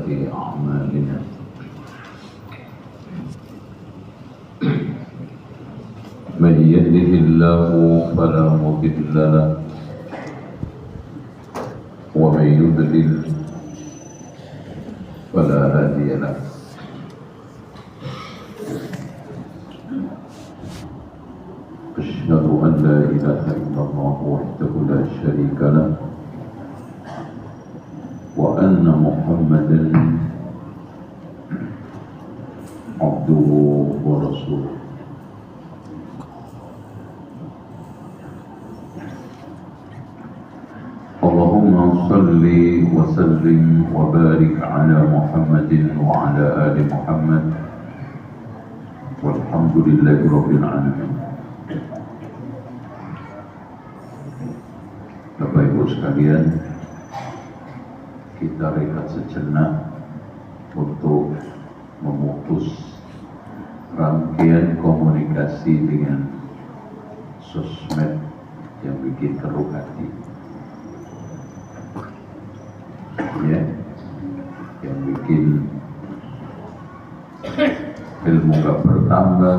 أعمالنا من يهده الله فلا مضل له ومن يضلل فلا هادي له أشهد أن لا إله إلا الله وحده لا شريك له وأن محمدا عبده ورسوله اللهم صل وسلم وبارك على محمد وعلى آل محمد والحمد لله رب العالمين. Bapak Ibu sekalian, kita rehat sejenak untuk memutus rangkaian komunikasi dengan sosmed yang bikin keruh hati, ya, yang bikin ilmu gak bertambah,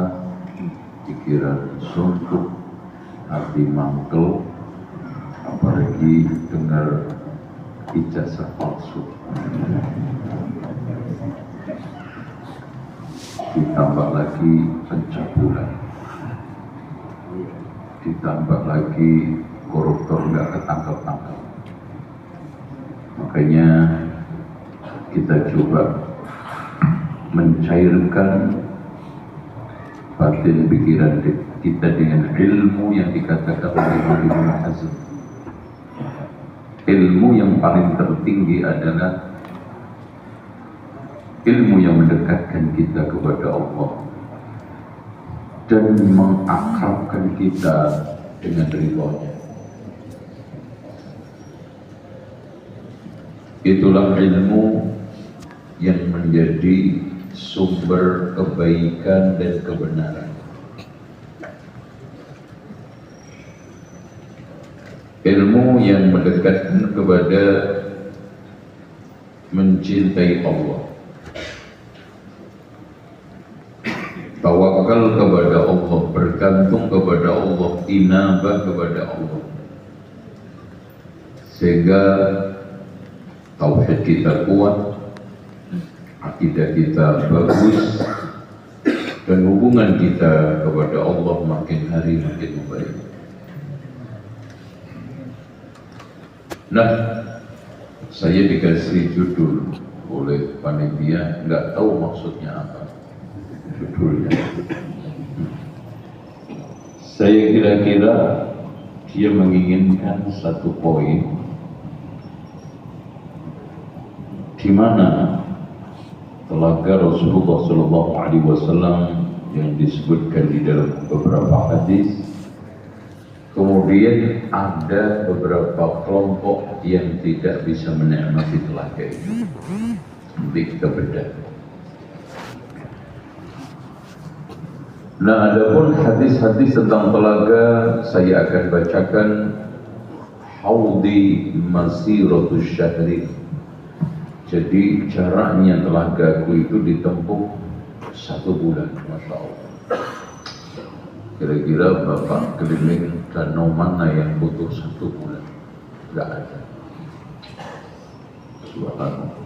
pikiran suntuk, hati mangkel, apalagi dengar ijazah palsu. Ditambah lagi pencabulan, ditambah lagi koruptor nggak ketangkep-tangkep. Makanya kita coba mencairkan batin pikiran kita dengan ilmu yang dikatakan oleh Ibnu Hazm. Ilmu yang paling tertinggi adalah ilmu yang mendekatkan kita kepada Allah dan mengakrabkan kita dengan ridhonya. Itulah ilmu yang menjadi sumber kebaikan dan kebenaran. Ilmu yang mendekatkan kepada mencintai Allah, tawakal kepada Allah, bergantung kepada Allah, inabah kepada Allah, sehingga tauhid kita kuat, akidah kita bagus, dan hubungan kita kepada Allah makin hari makin membaik. Nah, saya dikasih judul oleh panitia, nggak tahu maksudnya apa judulnya. Saya kira-kira dia menginginkan satu poin di mana telaga Rasulullah SAW yang disebutkan di dalam beberapa hadis. Kemudian ada beberapa kelompok yang tidak bisa menikmati telaga itu. Nanti kita bedah. Nah, adapun hadis-hadis tentang telaga saya akan bacakan. Haudi masiratus syahri. Jadi jaraknya telagaku itu ditempuh 1 bulan, Masya Allah. Kira-kira Bapak keliling danau mana yang butuh 1 bulan? Tidak ada. Subhanallah.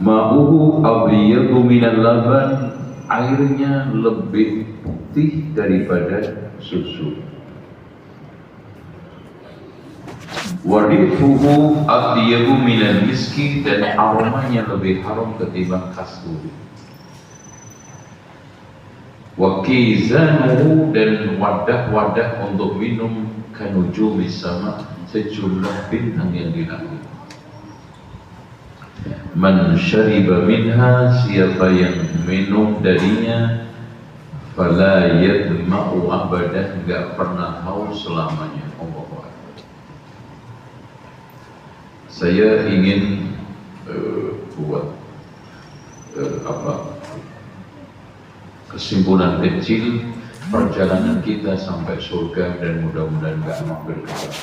Ma'uhu abyadu minal laban, airnya lebih putih daripada susu. Warifuhu abyadu minal miski, dan aromanya lebih harum ketimbang kasturi. Wa kizanuhu, dan wadah-wadah untuk minum kanujumi sama, sejumlah bintang yang di langit. Man syariba minha, siapa yang minum darinya, fala yadma'u abadah, enggak pernah haus selamanya. Allahu Akbar. Saya ingin buat kesimpulan kecil perjalanan kita sampai surga, dan mudah-mudahan gak mampir ke sana.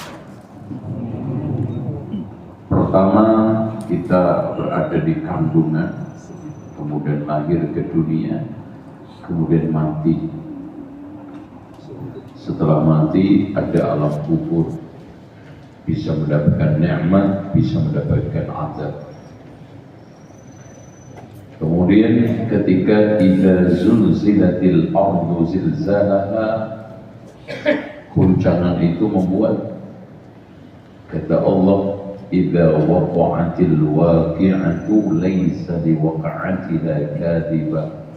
Pertama, kita berada di kandungan, kemudian lahir ke dunia, kemudian mati. Setelah mati ada alam kubur, bisa mendapatkan nikmat, bisa mendapatkan azab. Kemudian ketika idza zulzilatil ardu zilzalaha, guncangan itu membuat, kata Allah, idza waqa'atil waqi'atu laysa liwaqa'atiha kadhibah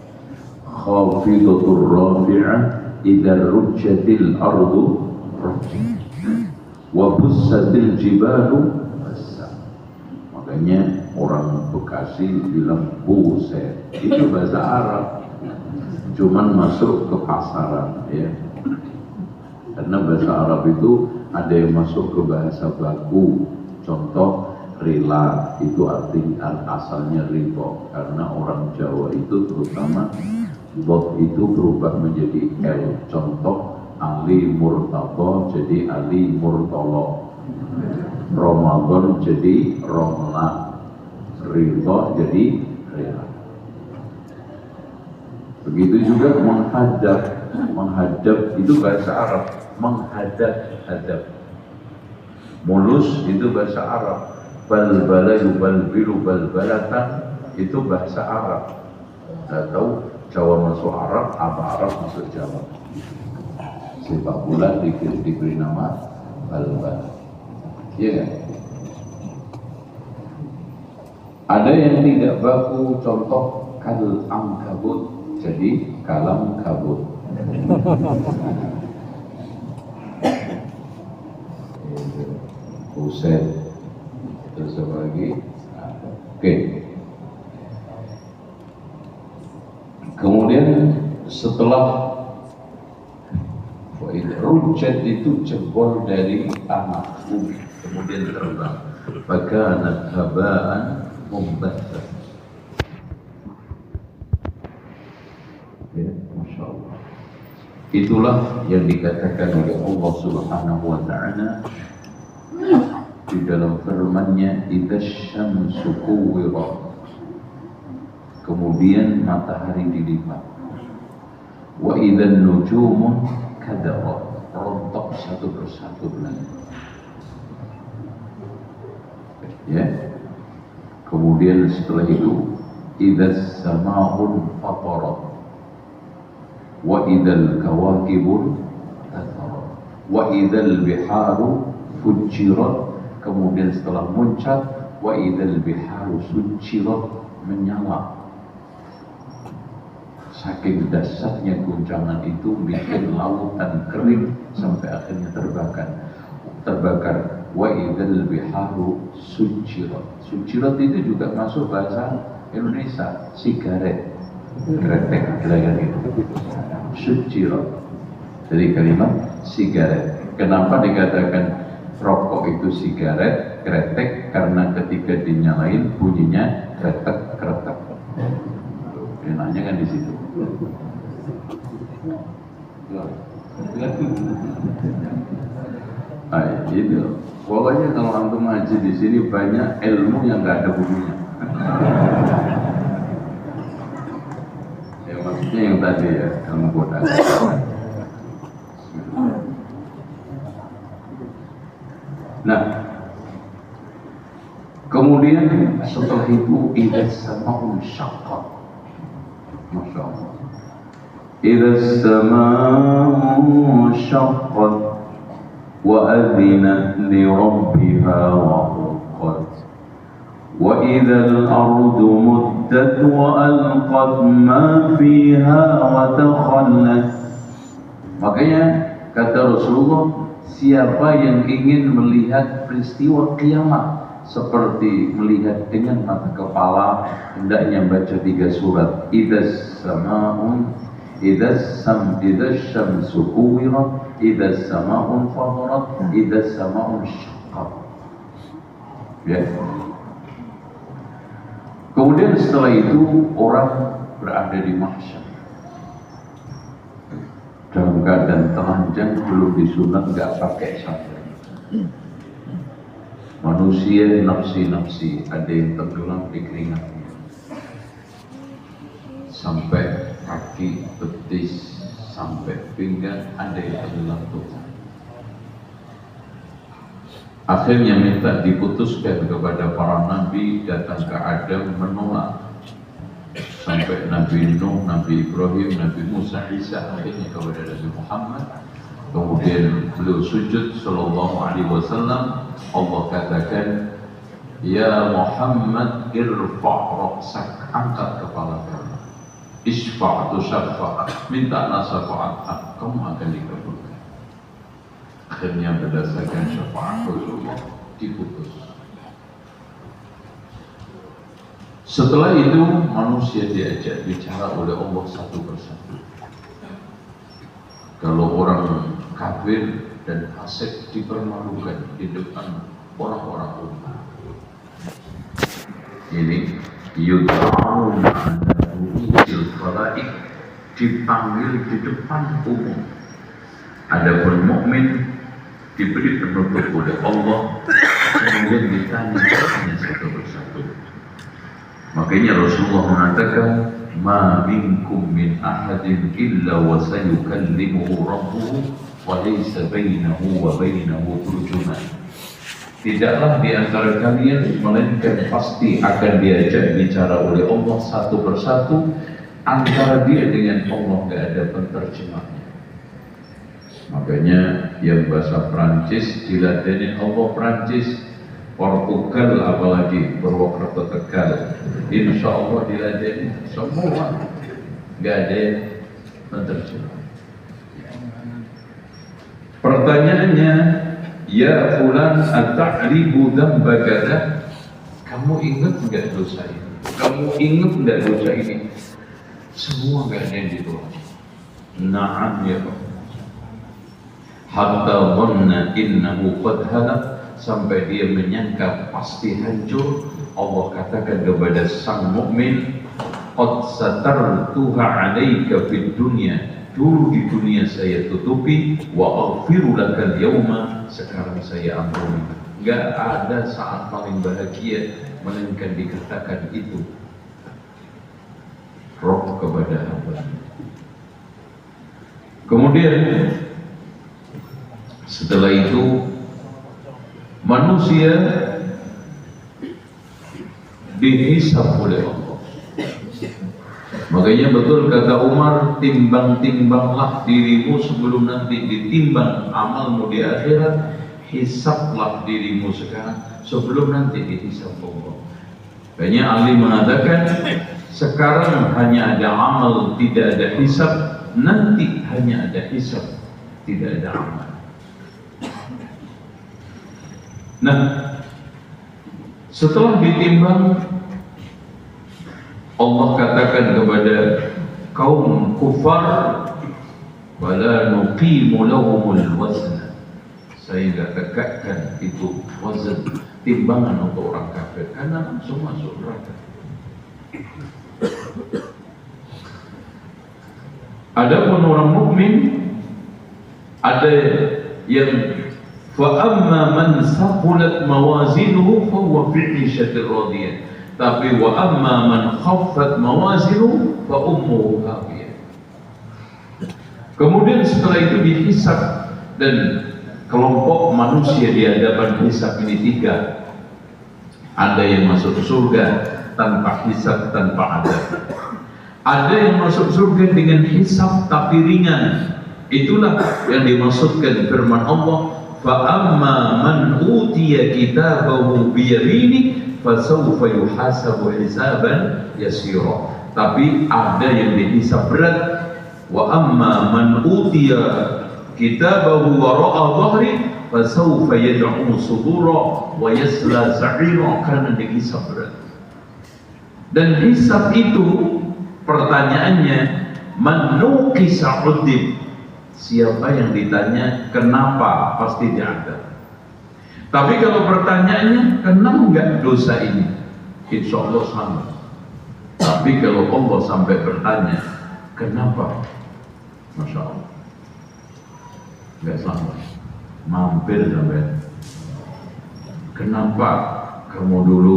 khafidatur rafi'ah idza rujjatil ardu rajja wa bussatil jibalu bassa. Makanya orang Bekasi bilang buset, itu bahasa Arab, cuman masuk ke pasaran ya. Karena bahasa Arab itu ada yang masuk ke bahasa baku. Contoh rila itu artinya asalnya riba, karena orang Jawa itu terutama dot itu berubah menjadi L. Contoh Ali Murtado jadi Ali Murtolo, Ramadan jadi Romlan, Ridho jadi rela. Begitu juga menghadap, menghadap itu bahasa Arab, menghadap-hadap. Mulus itu bahasa Arab, balbala yubalbilu balbalatan itu bahasa Arab. Saya tahu Jawa masuk Arab, apa Arab masuk Jawa. Sepak bola diberi nama balbal. Iya kan? Ada yang tidak baku, contoh kal angkabut jadi kalam kabut. Buset. Terus apa lagi? Oke. Kemudian setelah rujat itu jebol dari tanah bumi, kemudian terbang. Fakanat habaan mumbatha. Ya, Masya Allah. Itulah yang dikatakan oleh Allah Subhanahu wa Ta'ala di dalam firman-Nya, idza syamsu kuwirat, kemudian matahari dilipat, wa idzan nujumu kadarat, rontok satu persatu bulan. Ya. Kemudian setelah itu idzas samaa'un fatarat wa idzal kawakibun tatharat wa idzal biharu fujirat. Kemudian setelah muncrat wa idzal biharu sujirat, menyala. Saking dahsyatnya guncangan itu bikin lautan kering sampai akhirnya terbakar. Wa idzal biharu sujirat. Sujirat itu juga masuk bahasa Indonesia, sigaret, kretek, kira-kira gitu. Sujirat dari kalimat sigaret. Kenapa dikatakan rokok itu sigaret, kretek? Karena ketika dinyalain bunyinya kretek-kretek. Enaknya kan di situ. Itu. Pokoknya kalau antum ngaji di sini banyak ilmu yang nggak ada bunyinya. Ya maksudnya yang tadi ya, ilmu bodas. Nah, kemudian setelah itu idza sama'un syaqqat. Masya Allah. Idza sama'un syaqqat wa adzinat li rabbiha wa huqqat wa idzal ardu muddat wa alqat ma fiha wa takhallat. Makanya kata Rasulullah, siapa yang ingin melihat peristiwa kiamat seperti melihat dengan mata kepala, hendaknya baca 3 surat. Idzas sama'un, idzas syamsu kuwirat, idzas sama'un fatarat, idzas sama'un syaqqat. Ya. Kemudian setelah itu orang berada di mahsyar dalam keadaan telanjang, belum disunat, nggak pakai sandal. Manusia nafsi-nafsi, ada yang tenggelam di keringatnya sampai kaki, betis, sampai pinggang, ada yang tenggelam total. Akhirnya minta diputuskan kepada para nabi, datang ke Adam menolak, sampai Nabi Nuh, Nabi Ibrahim, Nabi Musa, Isa, akhirnya kepada Nabi Muhammad. Kemudian beliau sujud sallallahu alaihi wasallam. Allah katakan, ya Muhammad irfa' ra'sak, angkat kepala kamu, isfa' tu syafa', minta syafaat, kamu akan dikabulkan. Akhirnya berdasarkan syafaat Rasulullah diputus. Setelah itu manusia diajak bicara oleh Allah satu persatu. Kalau orang kafir dan fasik dipermalukan di depan orang-orang umum. Ini yud'auna ala ru'usil khalaik, dipanggil di depan umum. Adapun mukmin diberi penutup oleh Allah, kemudian ditanya hanya satu persatu. Makanya Rasulullah mengatakan, ma minkum min ahadin illa wa sayukallimuhu rabbuhu wa laysa bainahu wa bainahu turjuman. Tidaklah di antara kalian melainkan pasti akan diajak bicara oleh Allah satu persatu, antara dia dengan Allah tidak ada penterjemahnya. Makanya yang bahasa Prancis diladeni Allah Prancis, Portugal apalagi Purwokerto Tegal, insya Allah diladeni semua, nggak ada penterjemah. Pertanyaannya, ya fulan ata'ribu dzambaka, kamu ingat nggak dosa ini? Kamu ingat nggak dosa ini? Semua nggak ada yang ditolak. Na'am ya Allah. Hatta dhanna innahu qad halak, sampai dia menyangka pasti hancur. Allah katakan kepada sang mukmin, qad satartuha 'alaika fid dunya, dulu di dunia saya tutupi, wa aghfiru lakal yauma, sekarang saya ampuni. Enggak ada saat paling bahagia melainkan dikatakan itu roh kepada hamba. Kemudian setelah itu manusia dihisab oleh Allah. Makanya betul kata Umar, timbang-timbanglah dirimu sebelum nanti ditimbang amalmu di akhirat. Hisablah dirimu sekarang sebelum nanti dihisab Allah. Banyak ahli mengatakan sekarang hanya ada amal, tidak ada hisab. Nanti hanya ada hisab, tidak ada amal. Nah, setelah ditimbang, Allah katakan kepada kaum kufar, wala nuqimu lahumul wazna, saya tidak tegakkan itu wazn, timbangan untuk orang kafir, karena langsung masuk neraka. Adapun orang mukmin, ada yang فَأَمَّا مَنْ ثَقُلَتْ مَوَازِنُهُ فَهُوَ فِي عِيشَةٍ رَاضِيَةٍ. Tapi وَأَمَّا مَنْ خَفَّتْ مَوَازِنُهُ فَأُمُّهُ هَاوِيَةٌ. Kemudian setelah itu dihisab, dan kelompok manusia di hadapan hisab ini tiga. Ada yang masuk surga tanpa hisab, tanpa adab. Ada yang masuk surga dengan hisab tapi ringan. Itulah yang dimaksudkan firman Allah, فَأَمَّا مَنْ أُوتِيَ كِتَابَهُ بِيَمِينِهِ فَسَوْفَ يُحَاسَبُ حِسَابًا يَسِيرًا. Tapi ada yang dihisab berat. وَأَمَّا مَنْ أُوتِيَ كِتَابَهُ وَرَاءَ ظَهْرِهِ فَسَوْفَ يَدْعُو ثُبُورًا وَيَصْلَى سَعِيرًا, karena dihisab berat. Dan hisab itu pertanyaannya, man nuqisa udib, siapa yang ditanya kenapa pasti diadab. Tapi kalau pertanyaannya kenapa enggak dosa ini, insya Allah selamat. Tapi kalau Allah sampai bertanya kenapa, masya Allah enggak selamat, mampir sampai. kenapa kamu dulu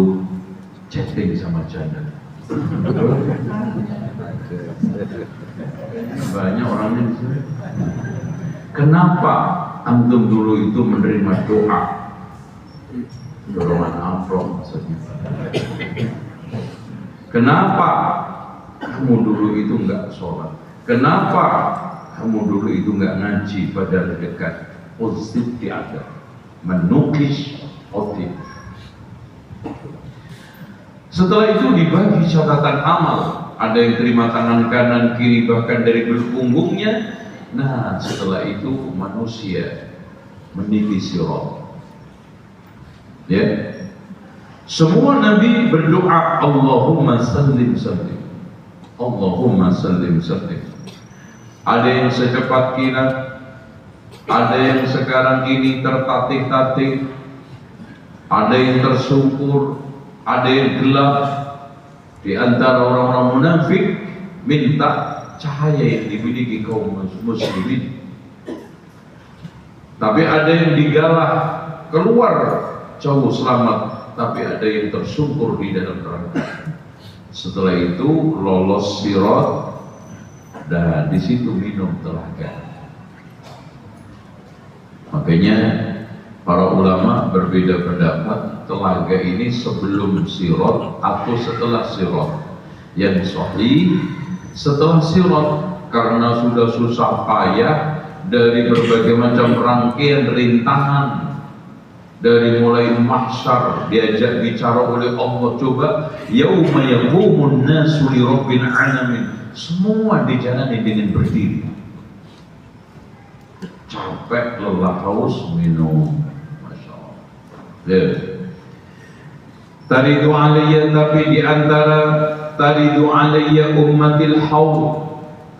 chatting sama janda? Banyak orangnya di sini. Kenapa antum dulu itu menerima doa? Dorongan amplop maksudnya. Kenapa kamu dulu itu enggak sholat? Kenapa kamu dulu itu enggak ngaji pada dekat? Positif tiada, menukis otik. Setelah itu dibagi catatan amal. Ada yang terima tangan kanan kiri bahkan dari bulu punggungnya. Nah, setelah itu manusia meniti sirat. Ya, semua Nabi berdoa Allahumma sallim sallim, Allahumma sallim sallim. Ada yang secepat kilat, ada yang sekarang ini tertatih-tatih, ada yang tersungkur, ada yang gelap. Di antara orang-orang munafik minta cahaya yang dimiliki kaum muslimin. Tapi ada yang digalah keluar jauh selamat, tapi ada yang tersungkur di dalam neraka. Setelah itu lolos sirat dan di situ minum telaga. Makanya para ulama berbeda pendapat, telaga ini sebelum sirat atau setelah sirat. Yang sahih setelah sirat, karena sudah susah payah dari berbagai macam rangkaian rintangan. Dari mulai mahsyar diajak bicara oleh Allah, coba yauma yaqumun nasu li rabbil alamin, semua dijalani dengan berdiri. Capek, lelah, haus, minum. Masya Allah. Taridu alayya, tapi di antara taridu alayya ummatil haud,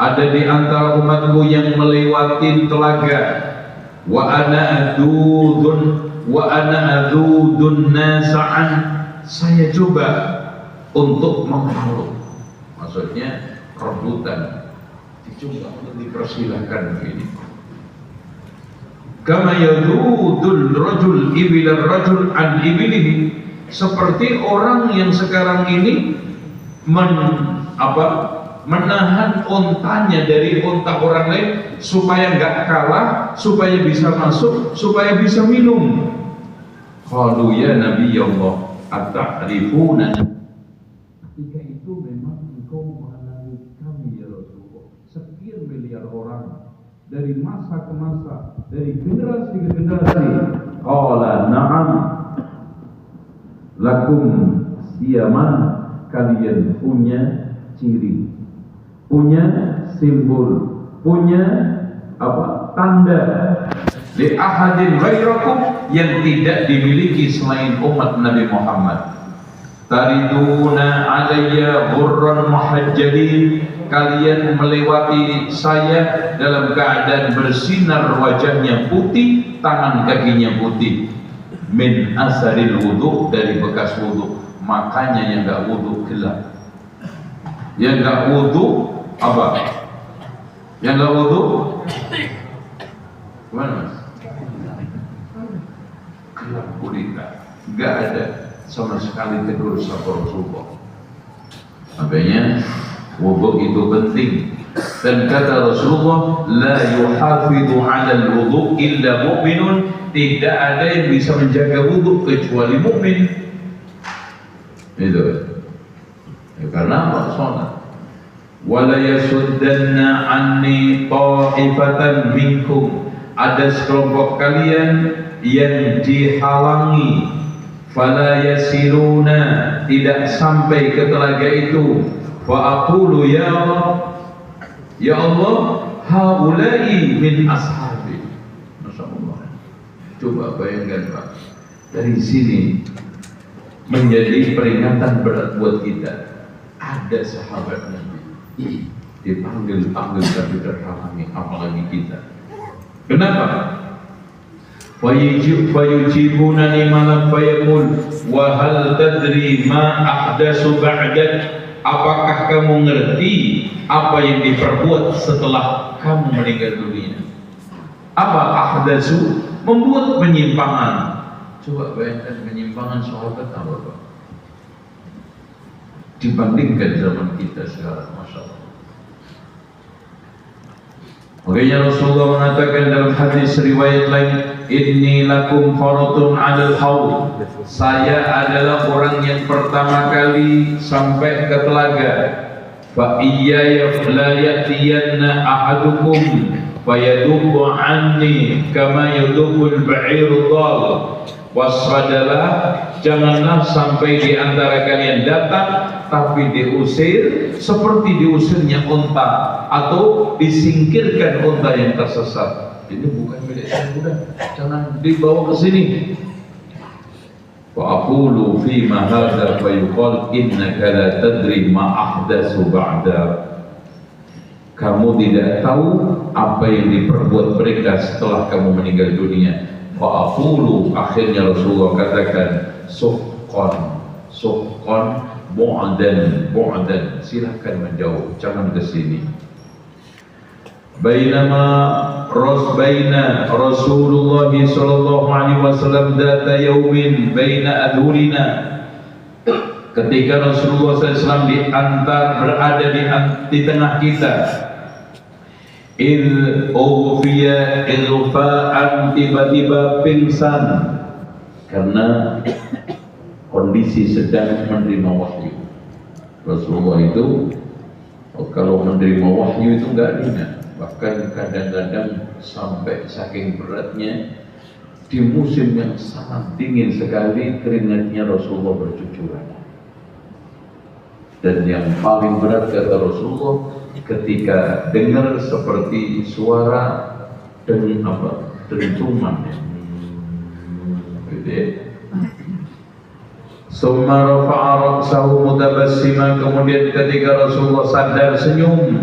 ada di antara umatku yang melewati telaga. Wa ana adudun nasa'an, saya coba untuk menghalau. Maksudnya rebutan, dicoba untuk dipersilahkan begini. Kama yadudul rajul ibilar rajul an ibilihi, seperti orang yang sekarang ini menahan ontanya dari onta orang lain supaya nggak kalah, supaya bisa masuk, supaya bisa minum. Qalu ya Nabi Allah ata'rifuna, ketika itu memang engkau mengenali kami ya Rasulullah, sekian miliar orang dari masa ke masa, dari generasi ke generasi. Qala na'am lakum siyaman, kalian punya ciri, punya simbol, punya tanda li ahadin ghairakum, yang tidak dimiliki selain umat Nabi Muhammad. Tariduna alayya ghurran muhajjalin, kalian melewati saya dalam keadaan bersinar, wajahnya putih, tangan kakinya putih. Min asaril wudu, dari bekas wudu. Makanya yang enggak wudu gelap. Yang enggak wudu apa? Yang enggak wudu gimana Mas? Gelap gulita, enggak ada sama sekali tegur sapa Rasulullah. Makanya wudu itu penting. Dan kata Rasulullah, la yuhafidhu 'ala al-wudu illa mu'minun, tidak ada yang bisa menjaga wudu kecuali mukmin. Itu. Ya, karena apa? Salat. Wala yasuddanna anni ta'ifatan minkum, ada sekelompok kalian yang dihalangi, fala yasiruna, tidak sampai ke telaga itu. Fa aqulu ya Allah, haulai min ashabi. Masyaallah. Coba bayangkan Pak, dari sini menjadi peringatan berat buat kita. Ada sahabat Nabi dipanggil-panggil tapi terhalangi, apalagi kita. Kenapa? Fayujibunani malam fayaqul wa hal tadri ma ahdasu ba'dak, apakah kamu ngerti apa yang diperbuat setelah kamu meninggal dunia? Apa ahdasu? Membuat penyimpangan. Coba bayangkan penyimpangan sahabat apa Pak? Dibandingkan zaman kita sekarang, Masya Allah. Makanya Rasulullah mengatakan dalam hadis riwayat lain, inni lakum faratun 'alal haud. Saya adalah orang yang pertama kali sampai ke telaga. Fa iyya la yatiyanna ahadukum fayadubu anni kama yadubul ba'iru dhal. Waspadalah, janganlah sampai di antara kalian datang tapi diusir seperti diusirnya unta atau disingkirkan unta yang tersesat. Ini bukan milik saya, udah jangan dibawa ke sini. Wa aqulu fi ma hadza fa yuqal innaka la tadri ma ahdatsu ba'da. Kamu tidak tahu apa yang diperbuat mereka setelah kamu meninggal dunia. Wa aqulu, akhirnya Rasulullah katakan suqqan bu'dan, silahkan menjauh, jangan ke sini. Baina Rasulullah sallallahu alaihi wasallam data yaumin baina adhurina. Ketika Rasulullah SAW berada di tengah kita, ughfiya ilfa'an, tiba-tiba pingsan karena kondisi sedang menerima wahyu. Rasulullah itu kalau menerima wahyu itu enggak ringan, bahkan kadang-kadang sampai saking beratnya di musim yang sangat dingin sekali keringatnya Rasulullah bercucuran. Dan yang paling berat kata Rasulullah ketika dengar seperti suara dentuman, gitu ya. Summa rafa'a ra'sahu mutabassiman, kemudian ketika Rasulullah sadar senyum.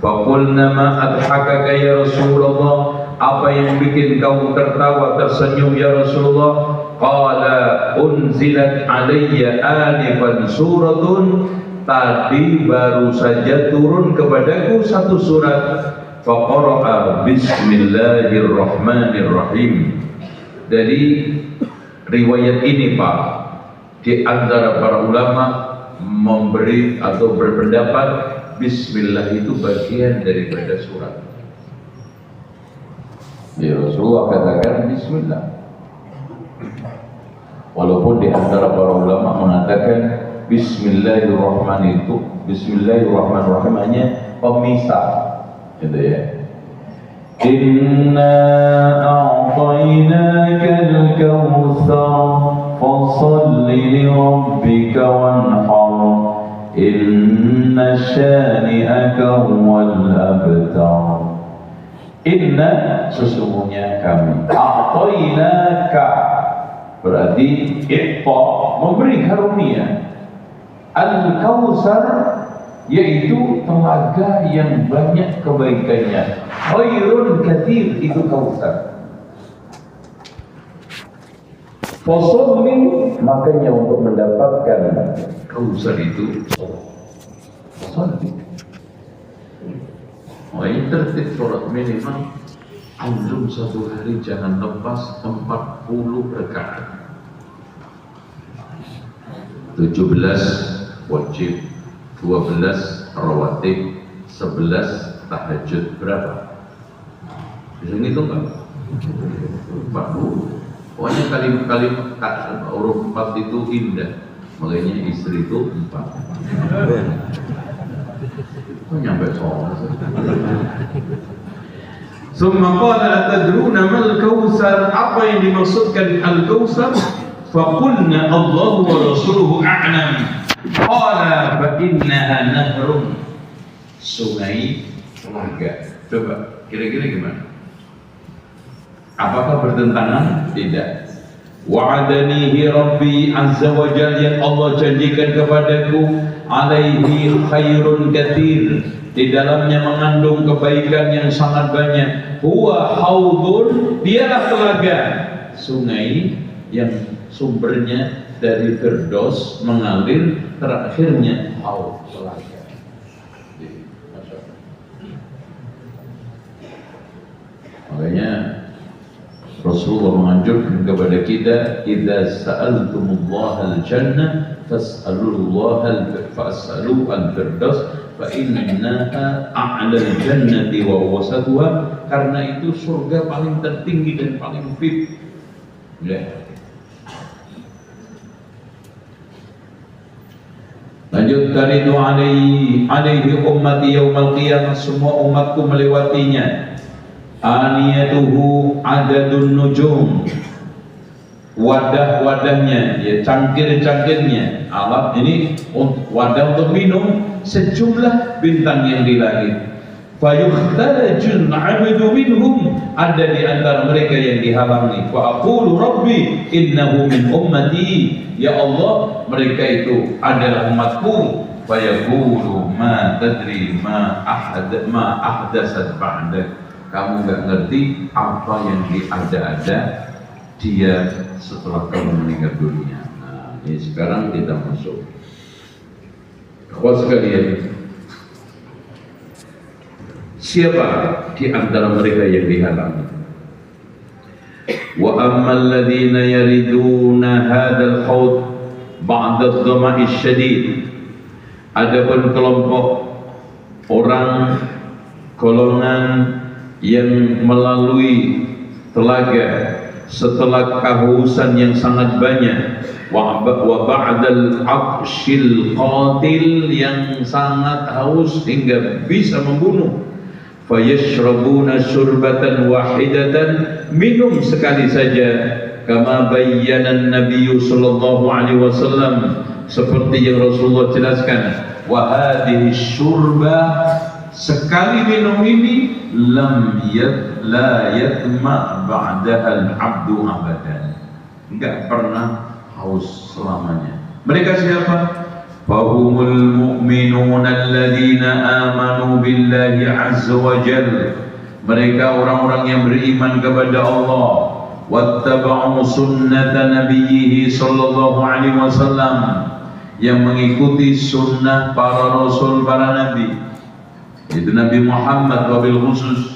Faqulna ma adhakaka ya Rasulullah, apa yang bikin kau tertawa tersenyum ya Rasulullah? Qala unzilat alayya alifan suratun, tadi baru saja turun kepadaku satu surat. Faqara'a bismillahirrahmanirrahim. Dari riwayat ini Pak, di antara para ulama memberi atau berpendapat bismillah itu bagian daripada surat. Ya Rasulullah katakan bismillah. Walaupun di antara para ulama mengatakan Bismillahirrahmanirrahim hanya pemisah, gitu ya. Inna a'tainakal kautsar fasholli li rabbika wanhar inna syani'aka huwal abtar. Inna, sesungguhnya kami, a'tainaka berarti iqta, memberi karunia. Al-Kautsar yaitu telaga yang banyak kebaikannya. Khairun katsir, itu Kautsar. Fasolli, makanya untuk mendapatkan Kautsar itu Fasolli. Tertib sholat minimal anjum satu hari jangan lepas 40 rakaat. 17 wajib, 12 rawatib, 11 tahajud. Berapa? Bisa ngitung kan? 40. Pokoknya kalimat huruf 4 itu indah. Makanya istri itu 4. Kok nyampe soal? Summa qala atadruna mal kautsar, apa yang dimaksudkan al-kautsar? Faqulna Allahu wa rasuluhu a'lam. Qala fa innaha nahrun, sungai telaga. Coba kira-kira gimana? Apakah bertentangan? Tidak. Wa'adanihi Rabbi azza wa jalla, yang Allah janjikan kepadaku, alaihi khairun katsir, di dalamnya mengandung kebaikan yang sangat banyak. Huwa haudun, dialah telaga, sungai yang sumbernya dari Firdaus mengalir, terakhirnya haud, telaga. Makanya Rasulullah menganjurkan kepada kita, idza sa'altumullaha al-jannah fas'alu al-firdaus fa innaha a'la al-jannati wa wasatuha, karena itu surga paling tertinggi dan paling fit. Ya. Lanjut, taridu alaihi ummati yaumal qiyamah, semua umatku melewatinya. Aniyatuhu adadun nujum, wadah-wadahnya, ya cangkir-cangkirnya, alat ini wadah untuk minum sejumlah bintang yang di langit. Fayukhtarajul 'abdu minhum, ada di antara mereka yang dihalangi. Fa aqulu rabbi innahu min ummati, ya Allah mereka itu adalah umatku. Fayaqulu ma tadri ma ahdasat ba'dak, kamu nggak ngerti apa yang diada-ada dia setelah kamu meninggal dunia. Nah, ini sekarang kita masuk. Kawan sekalian, siapa di antara mereka yang dihalangi? Wa ammal ladzina yariduna hadzal haud ba'da adh-dhama'i syadid, adapun kelompok orang golongan yang melalui telaga setelah kehausan yang sangat banyak, wa ba'dal 'atshil qatil, yang sangat haus hingga bisa membunuh, fayashrabuna syurbatan wahidatan, minum sekali saja, kama bayyana an-nabiy sallallahu alaihi wasallam, seperti yang Rasulullah jelaskan, wa hadhihi syurba, sekali minum ini la yatma ba'daha al-'abdu abadan, enggak pernah haus selamanya. Mereka siapa? Fahumul mu'minuna alladzina amanu billahi azza wa jalla, mereka orang-orang yang beriman kepada Allah, wattaba'u sunnata nabiyhi sallallahu alaihi wasallam, yang mengikuti sunnah para rasul, para nabi, itu Nabi Muhammad wabil khusus.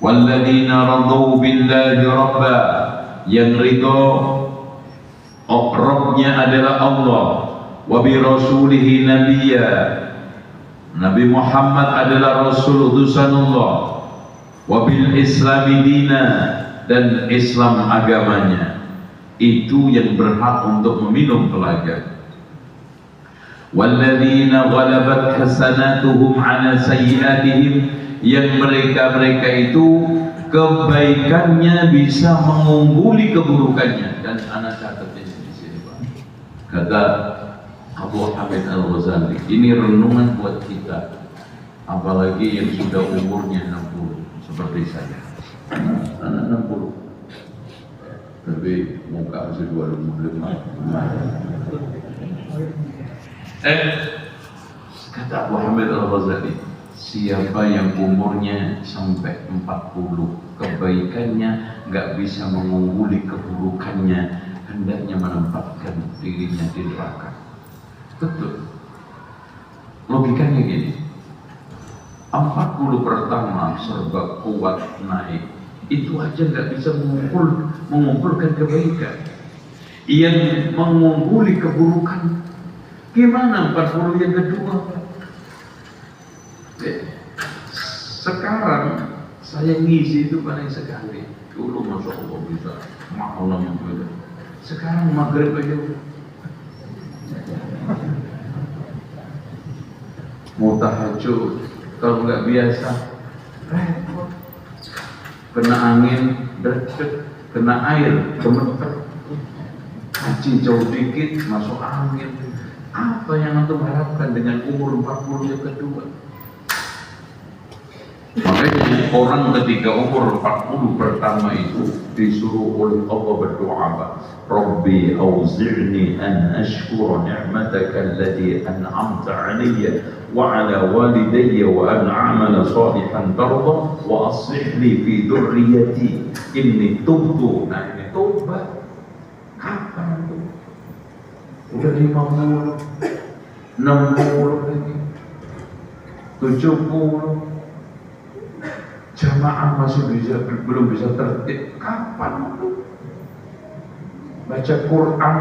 Walladzina radu billahi rabba, yang ridho Rabbnya adalah Allah, wabi rasulihi nabiyya, Nabi Muhammad adalah rasul utusan Allah, wabil islami dina, dan Islam agamanya, itu yang berhak untuk meminum telaga. Walladzina ghalabat hasanatuhum ala sayyiatihim, yang mereka itu kebaikannya bisa mengungguli keburukannya. Dan anak catatnya di sini, Pak. Kata Abu Hamid Al-Ghazali, ini renungan buat kita, apalagi yang sudah umurnya 60 seperti saya. Anak 60 tapi muka masih 25. Kata Abu Hamid Al-Ghazali, siapa yang umurnya sampai 40, kebaikannya nggak bisa mengungguli keburukannya, hendaknya menempatkan dirinya di neraka. Betul. Logikanya gini, 40 pertama serba kuat naik, itu aja nggak bisa mengumpulkan kebaikan. Yang mengungguli keburukan, gimana 40 yang kedua? Sekarang saya ngisi itu paling sekali. Dulu Masya Allah bisa malam juga. Sekarang maghrib aja mau tahajud, kalau nggak biasa repot, kena angin deket, kena air gemeter, haji jauh dikit masuk angin. Apa yang antum harapkan dengan umur 40 yang kedua? Makanya orang ketika umur 40 pertama itu disuruh oleh Allah berdoa, Rabbi auzi'ni an ashkura ni'mataka allati an'amta 'alayya wa 'ala walidayya wa an a'mala salihan tarda wa aslih li fi dhurriyyati inni tubtu. Nah, ini tobat. Kapan itu? Udah 50, 60 lagi, 70. Zaman jemaah masih belum bisa tertib, kapan? Baca Quran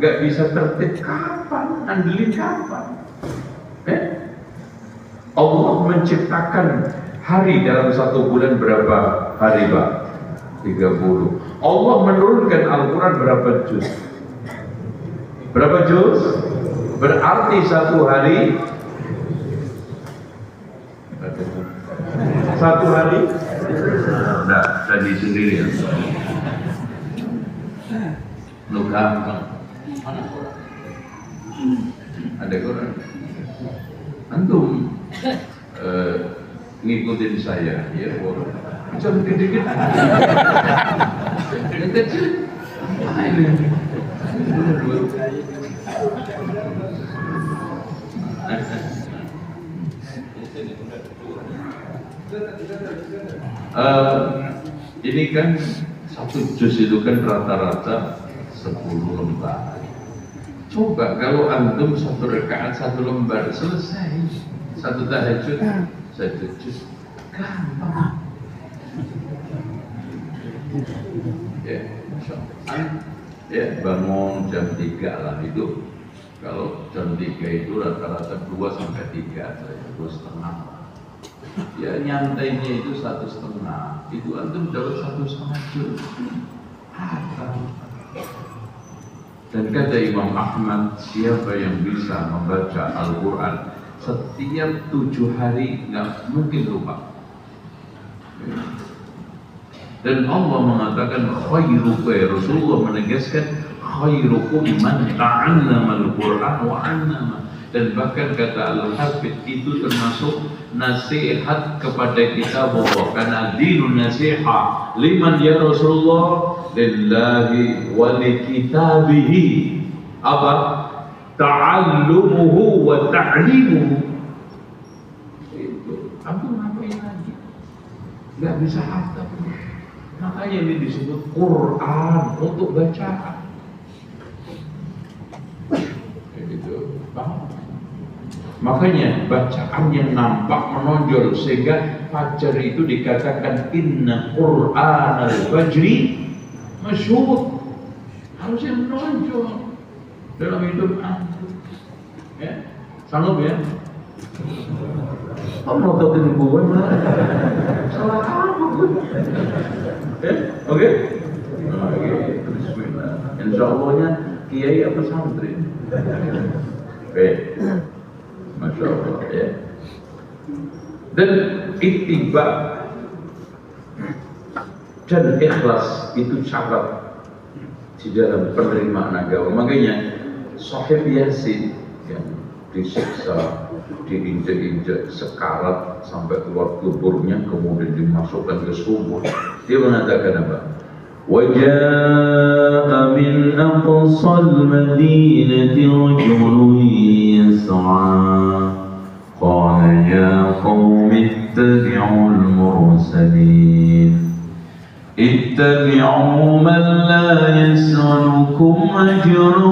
nggak bisa tertib, kapan? Andelin kapan? Allah menciptakan hari dalam satu bulan berapa hari, Pak? 30. Allah menurunkan Al-Quran berapa juz? Berapa juz? Berarti satu hari enggak, tadi sendiri ya. Lu gampang. Mana Quran? Ada Quran. Antum ngikutin saya ya, jangan dikit-dikit. Yang kecil. Ini kan satu juz itu kan rata-rata 10 lembar. Coba kalau antum satu rakaat 1 lembar selesai, satu tahajud 1 juz, gampang. Ya, ya bangun jam 3 lah itu. Kalau jam 3 itu rata-rata 2 sampai 3 saja, 2,5. Ya nyantainya itu 1,5. Itu antum dapat 1,5 juz. Dan kata Imam Ahmad, siapa yang bisa membaca Al-Quran setiap 7 hari nggak mungkin lupa. Dan Allah mengatakan khairukum, Rasulullah menegaskan khairukum man ta'allama al-Quran wa 'allama. Dan bahkan kata Al-Hafidh itu termasuk nasihat kepada kita bahwa karena dinun nasihat liman ya Rasulullah lillahi wa li kitabihi apa ta'allumuhu wa ta'limuhu. Itu aku ngapain lagi, nggak bisa hafal. Makanya ini disebut Quran untuk bacaan. Gitu, paham? Makanya bacaan yang nampak menonjol sehingga fajar itu dikatakan inna Qur'an al-fajri masyhur, harusnya menonjol dalam hidup antum. Ya, sanggup ya? Kamu ngototin gue mana? Salah apa gue? Oke? Bismillah. Insya Allahnya kiai apa santri? Oke. Masya Allah ya. Dan ittiba dan ikhlas itu syarat di dalam penerimaan agama. Makanya Sahib Yasin yang disiksa, diinjak-injak sekarat sampai keluar tuburnya, kemudian dimasukkan ke sumur, dia mengatakan apa? وَجَاءَ مِنْ أَقْصَى الْمَدِينَةِ رَجُلٌ يَسْعَى قَالَ يَا قَوْمِ اتَّبِعُوا الْمُرْسَلِينَ اتَّبِعُوا مَنْ لَا يَسْأَلُكُمْ أَجْرًا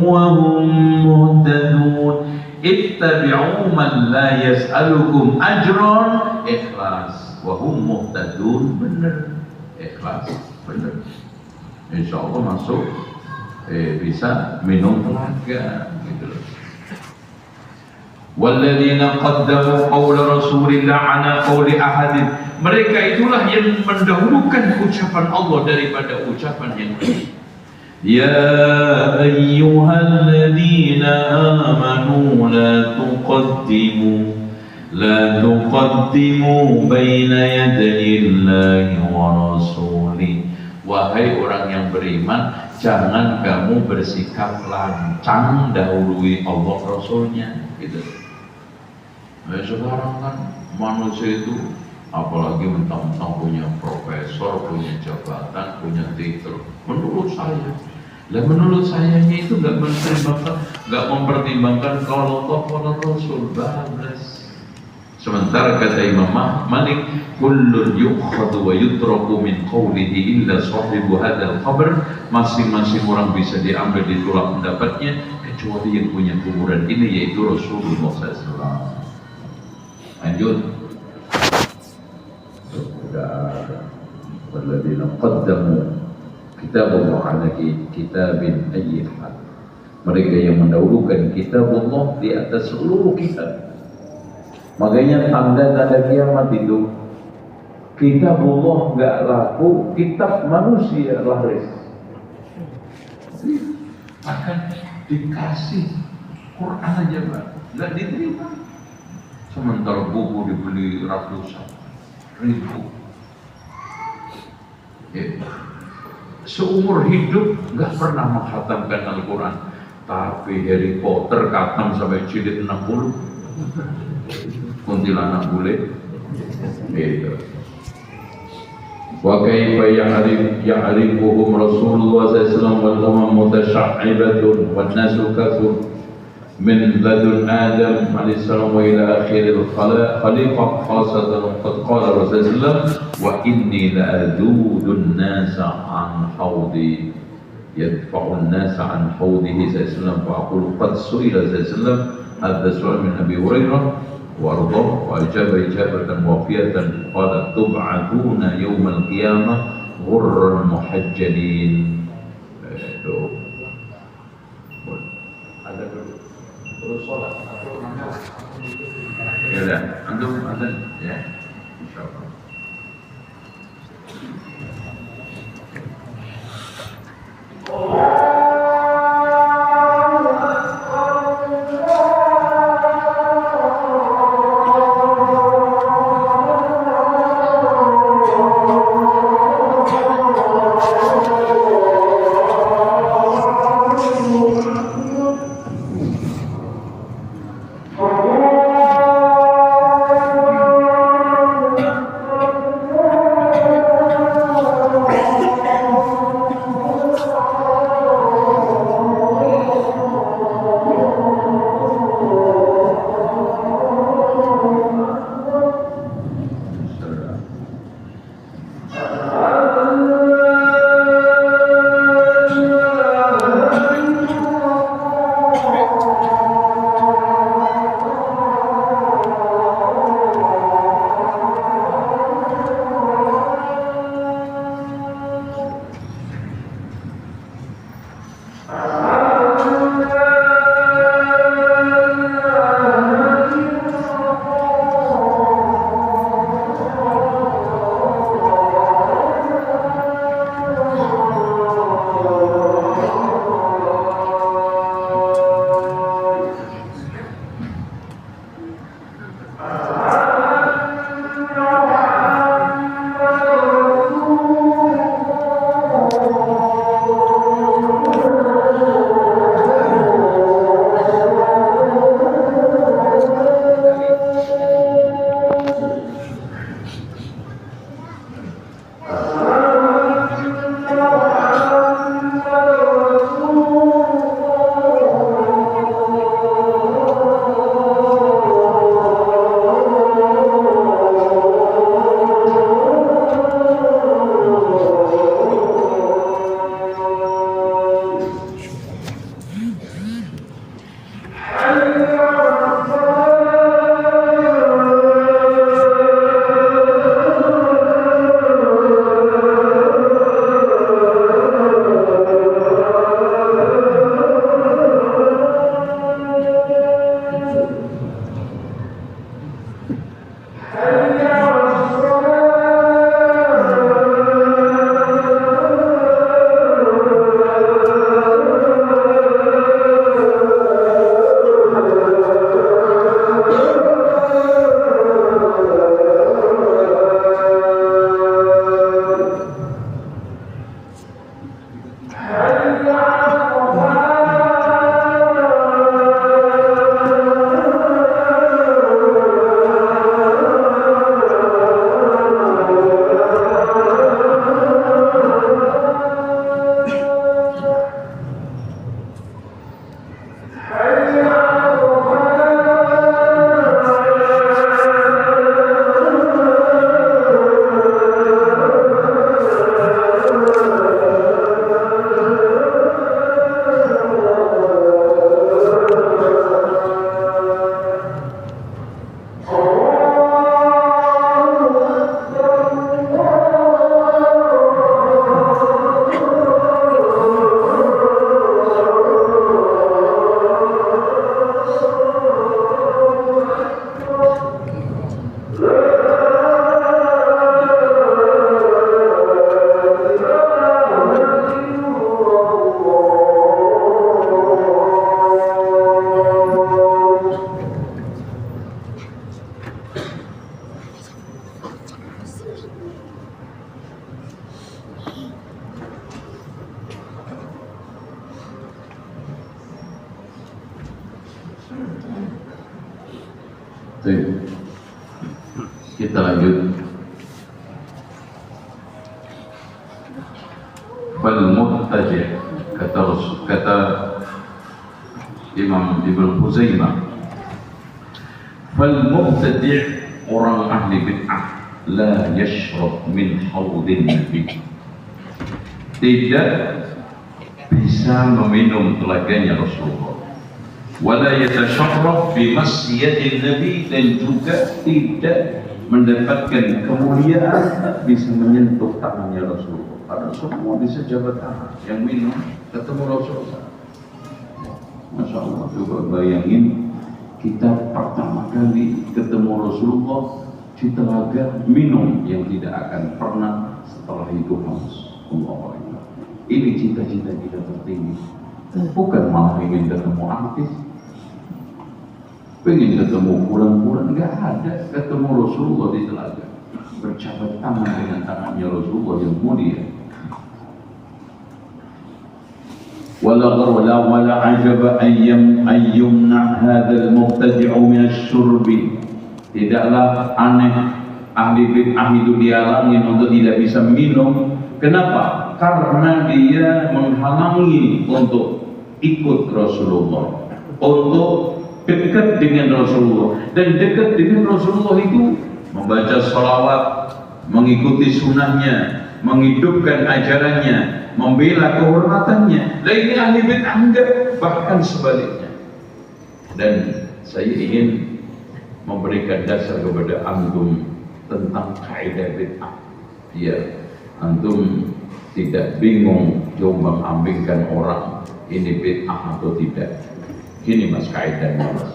وَهُمْ مُهْتَدُونَ. اتَّبِعُوا مَنْ لَا يَسْأَلُكُمْ أَجْرًا, ikhlas, وَهُمْ مُهْتَدُونَ, benar, ikhlas, benar. Insya Allah masuk bisa minum telaga gitu. Walladzina qaddamu qawla Rasulillah ala qawli ahadin, mereka itulah yang mendahulukan ucapan Allah daripada ucapan yang lain. Ya ayyuhalladzina amanu la tuqaddimu baina yadayillahi wa rasulih. Wahai orang yang beriman, jangan kamu bersikap lancang dahului Allah Rasulnya gitu. Nah, sekarang kan manusia itu apalagi mentang-mentang punya profesor, punya jabatan, punya titel. Menurut sayanya itu nggak mempertimbangkan kalau Allah kalau Rasul bablas. Sementara kata Imam Malik, kullun yukhadhu wa yutraku min qawlihi illa sahibu hadzal qabr, masing-masing orang bisa diambil ditolak pendapatnya kecuali yang punya kuburan ini, yaitu Rasulullah SAW. Lanjut. Tidak ada. Walladzina qaddamu kitabullah ala kitabin ayyi hal. Mereka yang mendahulukan kitabullah di atas seluruh kitab. Makanya tanda-tanda kiamat itu kitabullah enggak laku, kitab manusia laris. Akan dikasih Quran aja Pak, enggak diterima. Sementara buku dibeli ratusan ribu. Ya. Seumur hidup nggak pernah menghatamkan Al-Quran, tapi Harry Potter khatam sampai jilid 60. Kuntilanak bule gitu. Wa kaifa ya'rifuhum Rasulullah sallallahu alaihi wasallam wal umam mutasya''ibatun wan nasu kathur min ladun Adam alaihi salam wa ila akhiril khalifah khasatan qad qala Rasulullah wa inni la'adudun nasa an hawdi yadfa'un nasa an hawdihi sallallahu alaihi wasallam fa aqulu qad su'ila sallallahu alaihi wasallam hadha su'al min Abi Hurairah وارضاه واجاب اجابه وافيه قال تبعثون يوم القيامه غرا محجلين. Ada terus sholat atau ya antum ada ya insyaallah. Baik. Kita lanjut. Fal mubtadi' kata Imam Ibnu Huzaimah, fal mubtadi' orang ahli bid'ah la yashrab min haudin nabi, tidak bisa meminum telaganya Rasulullah, wala yatasharraf bi masyiatin nabi, dan juga tidak mendapatkan kemuliaan bisa menyentuh tangannya Rasulullah. Karena semua bisa jabat tangan, yang minum ketemu Rasulullah. Masya Allah, coba bayangin kita pertama kali ketemu Rasulullah di telaga, minum yang tidak akan pernah setelah itu haus. Ini cita-cita kita tertinggi, bukan malah ingin ketemu artis, pengen ketemu bulan-bulan, nggak ada, ketemu Rasulullah di telaga, berjabat tangan dengan tangannya Rasulullah yang mulia. Wala ajaba ayyumna hadzal mubtadi'u min asy-syurbi, tidaklah aneh ahli bid'ah itu dihalangin untuk tidak bisa minum. Kenapa? Karena dia menghalangi untuk ikut Rasulullah, untuk dekat dengan Rasulullah. Dan dekat dengan Rasulullah itu membaca salawat, mengikuti sunnahnya, menghidupkan ajarannya, membela kehormatannya. Dan ini ahli bid'ah enggak, bahkan sebaliknya. Dan saya ingin memberikan dasar kepada antum tentang kaidah bid'ah. Ya, antum tidak bingung jombang-ambingkan orang ini bid'ah atau tidak. Gini mas kaidahnya mas,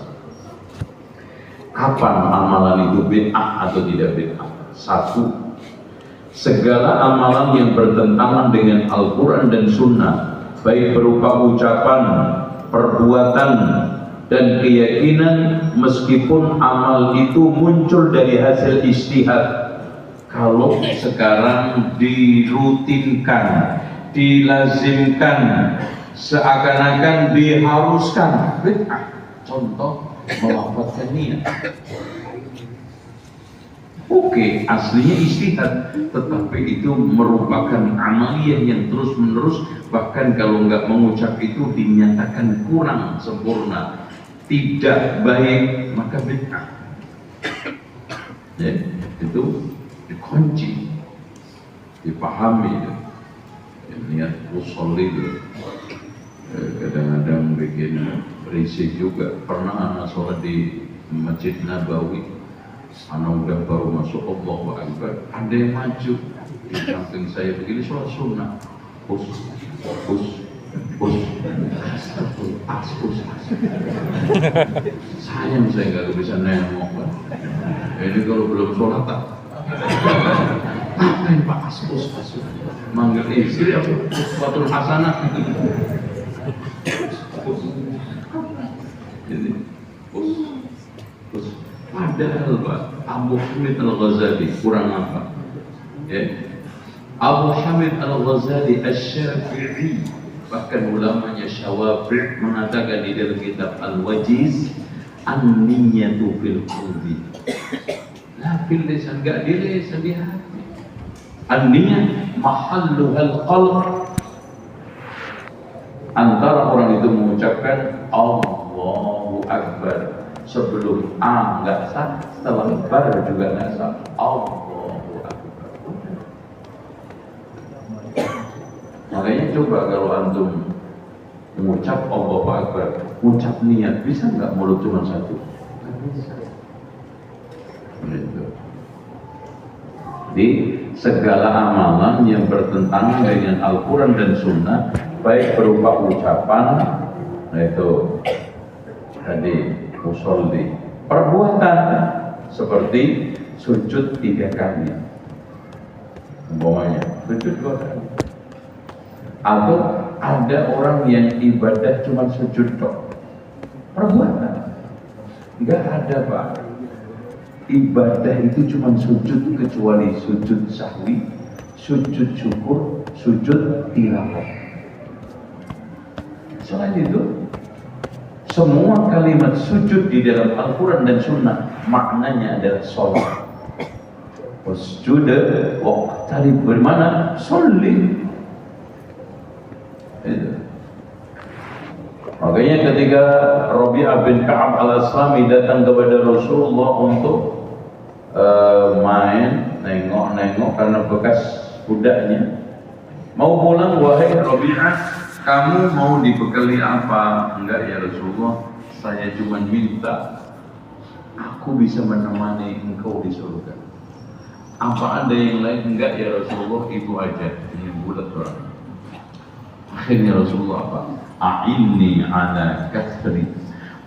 kapan amalan itu bid'ah atau tidak bid'ah? Satu, segala amalan yang bertentangan dengan Al-Quran dan Sunnah, baik berupa ucapan, perbuatan, dan keyakinan, meskipun amal itu muncul dari hasil ijtihad, kalau sekarang dirutinkan, dilazimkan, seakan-akan diharuskan, bid'ah. Contoh, melafadzkan niat. Oke, aslinya ijtihad, tetapi itu merupakan amaliyah yang terus menerus, bahkan kalau nggak mengucap itu dinyatakan kurang sempurna, tidak baik, maka bid'ah. Ya, itu dikunci, dipahami. Niat usolli itu kadang-kadang bikin risih juga. Pernah anak sholat di Masjid Nabawi, anak udah baru masuk, Allahu Akbar, ada yang maju di samping saya begini, sholat sunnah, pus sayang saya nggak bisa nengok. Ini kalau belum sholat tak ngapain Pak Aspus manggil istri aku suatu hasanah. Jadi padahal Pak Abu Hamid Al-Ghazali kurang apa ya? Abu Hamid Al-Ghazali Asy-Syafi'i, bahkan ulamanya Syawafi' mengatakan di dalam kitab Al-Wajiz, an-niyatu fil qalbi la fil lisan, enggak di lisan, di hati. An-niyah mahalluhal qalb. Antara orang itu mengucapkan Allahu Akbar, sebelum A enggak sah, setelah Bar juga enggak sah. Allahu Akbar. Makanya coba kalau antum mengucap Allahu Akbar, mengucap niat, bisa enggak mulut cuma satu? Enggak bisa. Jadi segala amalan yang bertentangan dengan Al-Quran dan Sunnah, baik berupa ucapan, yaitu tadi usolli, perbuatan seperti sujud 3 kali, umpamanya sujud 2 kali, atau ada orang yang ibadah cuma sujud tok, perbuatan nggak ada Pak. Ibadah itu cuma sujud, kecuali sujud sahwi, sujud syukur, sujud tilawah. Selain itu Semua kalimat sujud di dalam Al-Quran dan Sunnah maknanya adalah sholat. Wasjud waqtarib, bermana sholli. Makanya ketika Rabi'ah bin Ka'ab al-Aslami datang kepada Rasulullah untuk main, nengok-nengok karena bekas kudanya, mau pulang, wahai Rabi'ah, kamu mau dibekali apa? Enggak ya Rasulullah, saya cuma minta aku bisa menemani engkau di surga. Apa ada yang lain? Enggak ya Rasulullah, itu aja. Ini bulat orang. Akhirnya Rasulullah apa? A'inni ala kathri,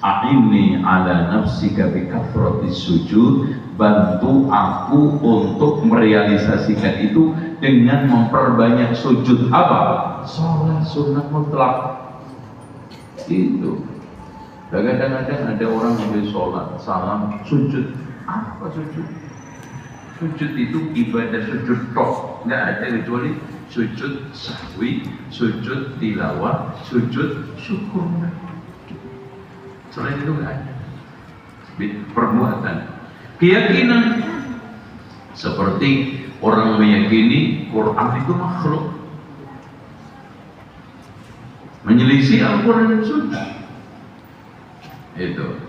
a'inni ala nafsika bi kathrati sujud, bantu aku untuk merealisasikan itu dengan memperbanyak sujud. Apa? Sholat sunnah mutlak. Itu. Kadang-kadang ada orang yang sholat, salam, sujud. Apa sujud? Sujud itu ibadah sujud tok, nggak ada kecuali sujud sahwi, sujud tilawah, sujud syukur. Selain itu nggak ada. Perbuatan, keyakinan, seperti orang meyakini Quran itu makhluk, menyelisih Al-Quran dan Sunnah. Itu.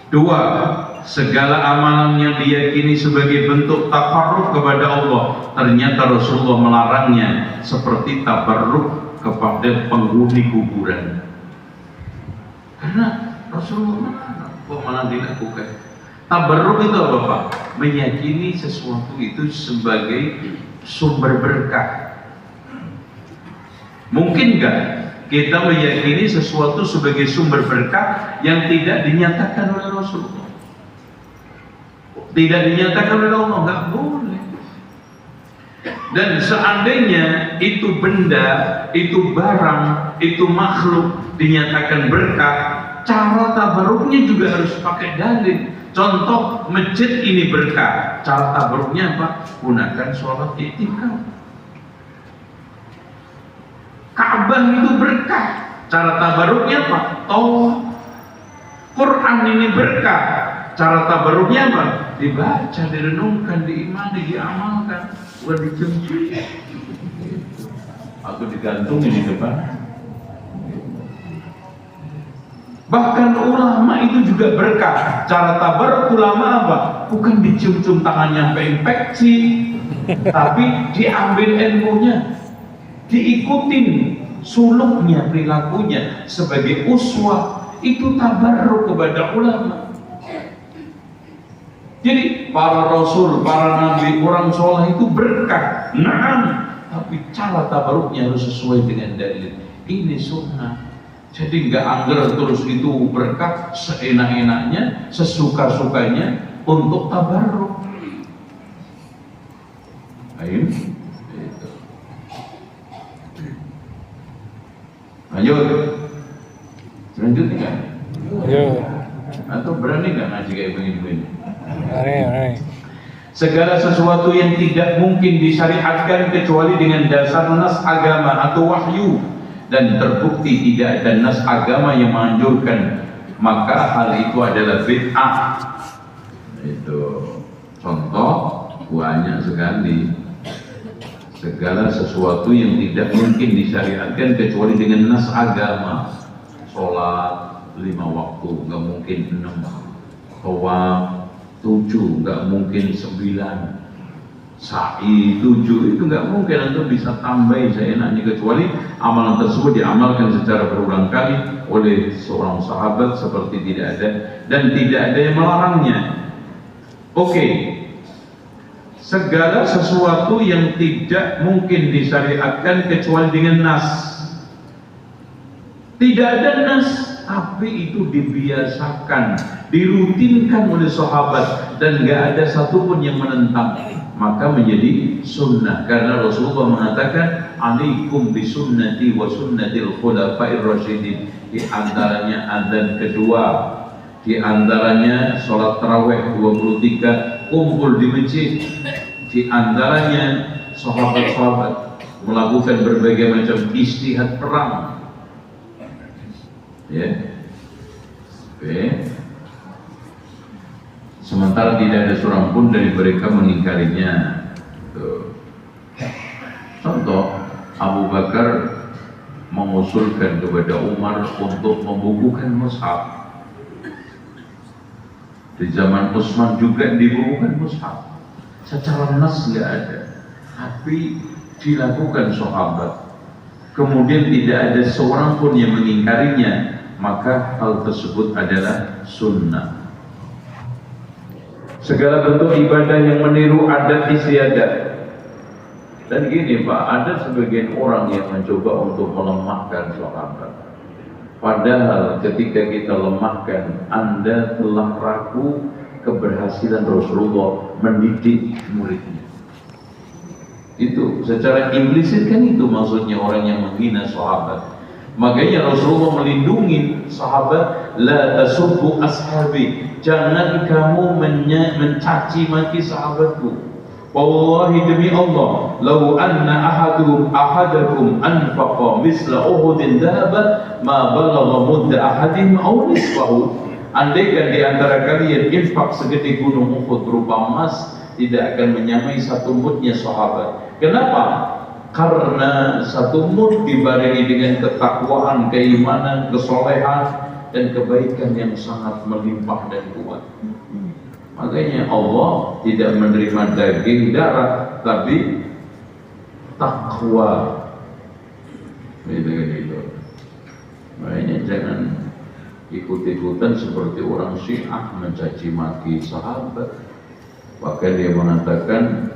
Dua, segala amalan yang diyakini sebagai bentuk takarruf kepada Allah, ternyata Rasulullah melarangnya, seperti tabarruk kepada penghuni kuburan. Karena Rasulullah melarang, kok malah dilakukan. Tabarruk itu apa Pak? Meyakini sesuatu itu sebagai sumber berkah. Mungkin enggak kita meyakini sesuatu sebagai sumber berkah yang tidak dinyatakan oleh Rasulullah? Tidak dinyatakan oleh Allah, nggak boleh. Dan seandainya itu benda, itu barang, itu makhluk dinyatakan berkah, cara tabaruknya juga harus pakai dalil. Contoh, masjid ini berkah, cara tabaruknya apa? Gunakan sholat i'tikaf. Ka'bah itu berkah, cara tabaruknya apa? Tawaf. Quran ini berkah, cara tabaruknya apa? Dibaca, direnungkan, diimani, diamalkan, bukan dicemci atau digantungin di depan. Bahkan ulama itu juga berkah, cara tabaruk ulama apa? Bukan dicium-cium tangannya sampai infeksi, tapi diambil ilmunya, diikutin suluknya, perilakunya sebagai uswah. Itu tabarruk kepada ulama. Jadi para rasul, para nabi, orang soleh itu berkah, nah, tapi cara tabarruknya harus sesuai dengan dalil. Ini sunnah. Jadi nggak angger terus itu berkah seenak-enaknya, sesuka-sukanya untuk tabarruk. Ayo. Lanjut nggak? Atau berani nggak ngaji kayak begini? Segala sesuatu yang tidak mungkin disyariatkan kecuali dengan dasar nas agama atau wahyu, dan terbukti tidak ada nas agama yang menganjurkan, maka hal itu adalah bid'ah. Itu contoh banyak sekali. Segala sesuatu yang tidak mungkin disyariatkan kecuali dengan nas agama. Sholat 5 waktu, nggak mungkin 6. Tawaf 7, nggak mungkin 9. Sa'i 7, itu nggak mungkin. Anda bisa tambahin seenaknya, kecuali amalan tersebut diamalkan secara berulang kali oleh seorang sahabat seperti tidak ada, dan tidak ada yang melarangnya. Oke. Segala sesuatu yang tidak mungkin disyariatkan kecuali dengan nas. Tidak ada nas, tapi itu dibiasakan, dirutinkan oleh sahabat, dan nggak ada satupun yang menentang, maka menjadi sunnah. Karena Rasulullah mengatakan, alaikum bisunnati wa sunnatil khulafa'ir rasyidin. Di antaranya adzan kedua, di antaranya sholat tarawih 23 kumpul di masjid, di antaranya sahabat-sahabat melakukan berbagai macam istihad perang. Ya. B. Sementara tidak ada seorang pun dari mereka mengingkarinya. Tuh. Contoh, Abu Bakar mengusulkan kepada Umar untuk membukukan mushaf. Di zaman Utsman juga dibukukan mushaf. Secara nas nggak ada, tapi dilakukan sahabat. Kemudian tidak ada seorang pun yang mengingkarinya, maka hal tersebut adalah sunnah. Segala bentuk ibadah yang meniru adat istiadat. Dan gini Pak, ada sebagian orang yang mencoba untuk melemahkan sahabat. Padahal ketika kita lemahkan, Anda telah ragu keberhasilan Rasulullah mendidik muridnya. Itu secara implisit kan itu maksudnya orang yang menghina sahabat. Makanya Rasulullah melindungi sahabat, la tasubbu ashabi, jangan kamu mencaci maki sahabatku. Wallahi demi Allah, lau anna ahadakum anfaqa misla Uhudin dhahaban ma balagha mudda ahadihim aw nisfahu. Andaikan di antara kalian infak segede gunung Uhud berupa emas, tidak akan menyamai satu mudnya sahabat. Kenapa? Karena satu mud dibarengi dengan ketakwaan, keimanan, kesolehan, dan kebaikan yang sangat melimpah dan kuat. Makanya Allah tidak menerima daging darah, tapi takwa. Gitu. Makanya jangan ikut-ikutan seperti orang Syiah mencaci maki sahabat. Bahkan dia mengatakan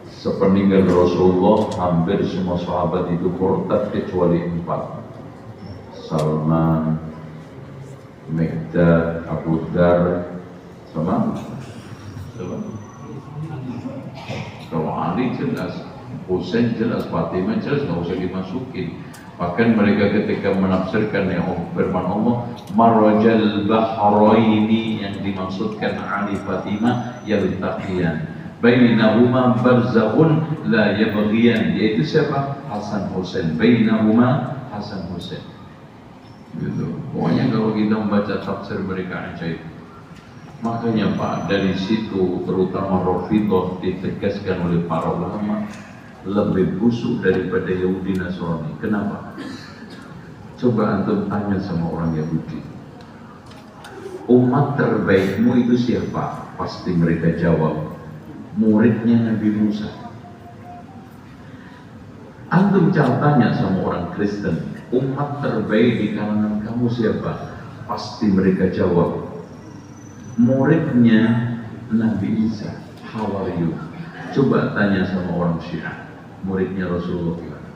sepeninggal Rasulullah hampir semua sahabat itu murtad kecuali 4. Salman, Miqdad, Abu Dar, sama kalau Ali jelas, Husain jelas, Fatimah jelas, nggak usah dimasukin. Bahkan mereka ketika menafsirkan yang firman Allah marajal bahraini, yang dimaksudkan Ali Fatimah yaltaqiyan bainahuma barzakhun la yabghiyan, yaitu siapa? Hasan Husain, bainahuma Hasan Husain. Gitu. Pokoknya kalau kita membaca tafsir mereka ajaib. Makanya Pak, dari situ terutama Rafidhah ditegaskan oleh para ulama lebih busuk daripada Yahudi Nasrani. Kenapa? Coba antum tanya sama orang Yahudi, umat terbaikmu itu siapa? Pasti mereka jawab, muridnya Nabi Musa. Antum tanya sama orang Kristen, umat terbaik di kalangan kamu siapa? Pasti mereka jawab, muridnya Nabi Isa. How are you? Coba tanya sama orang Syiah, muridnya Rasulullah gimana?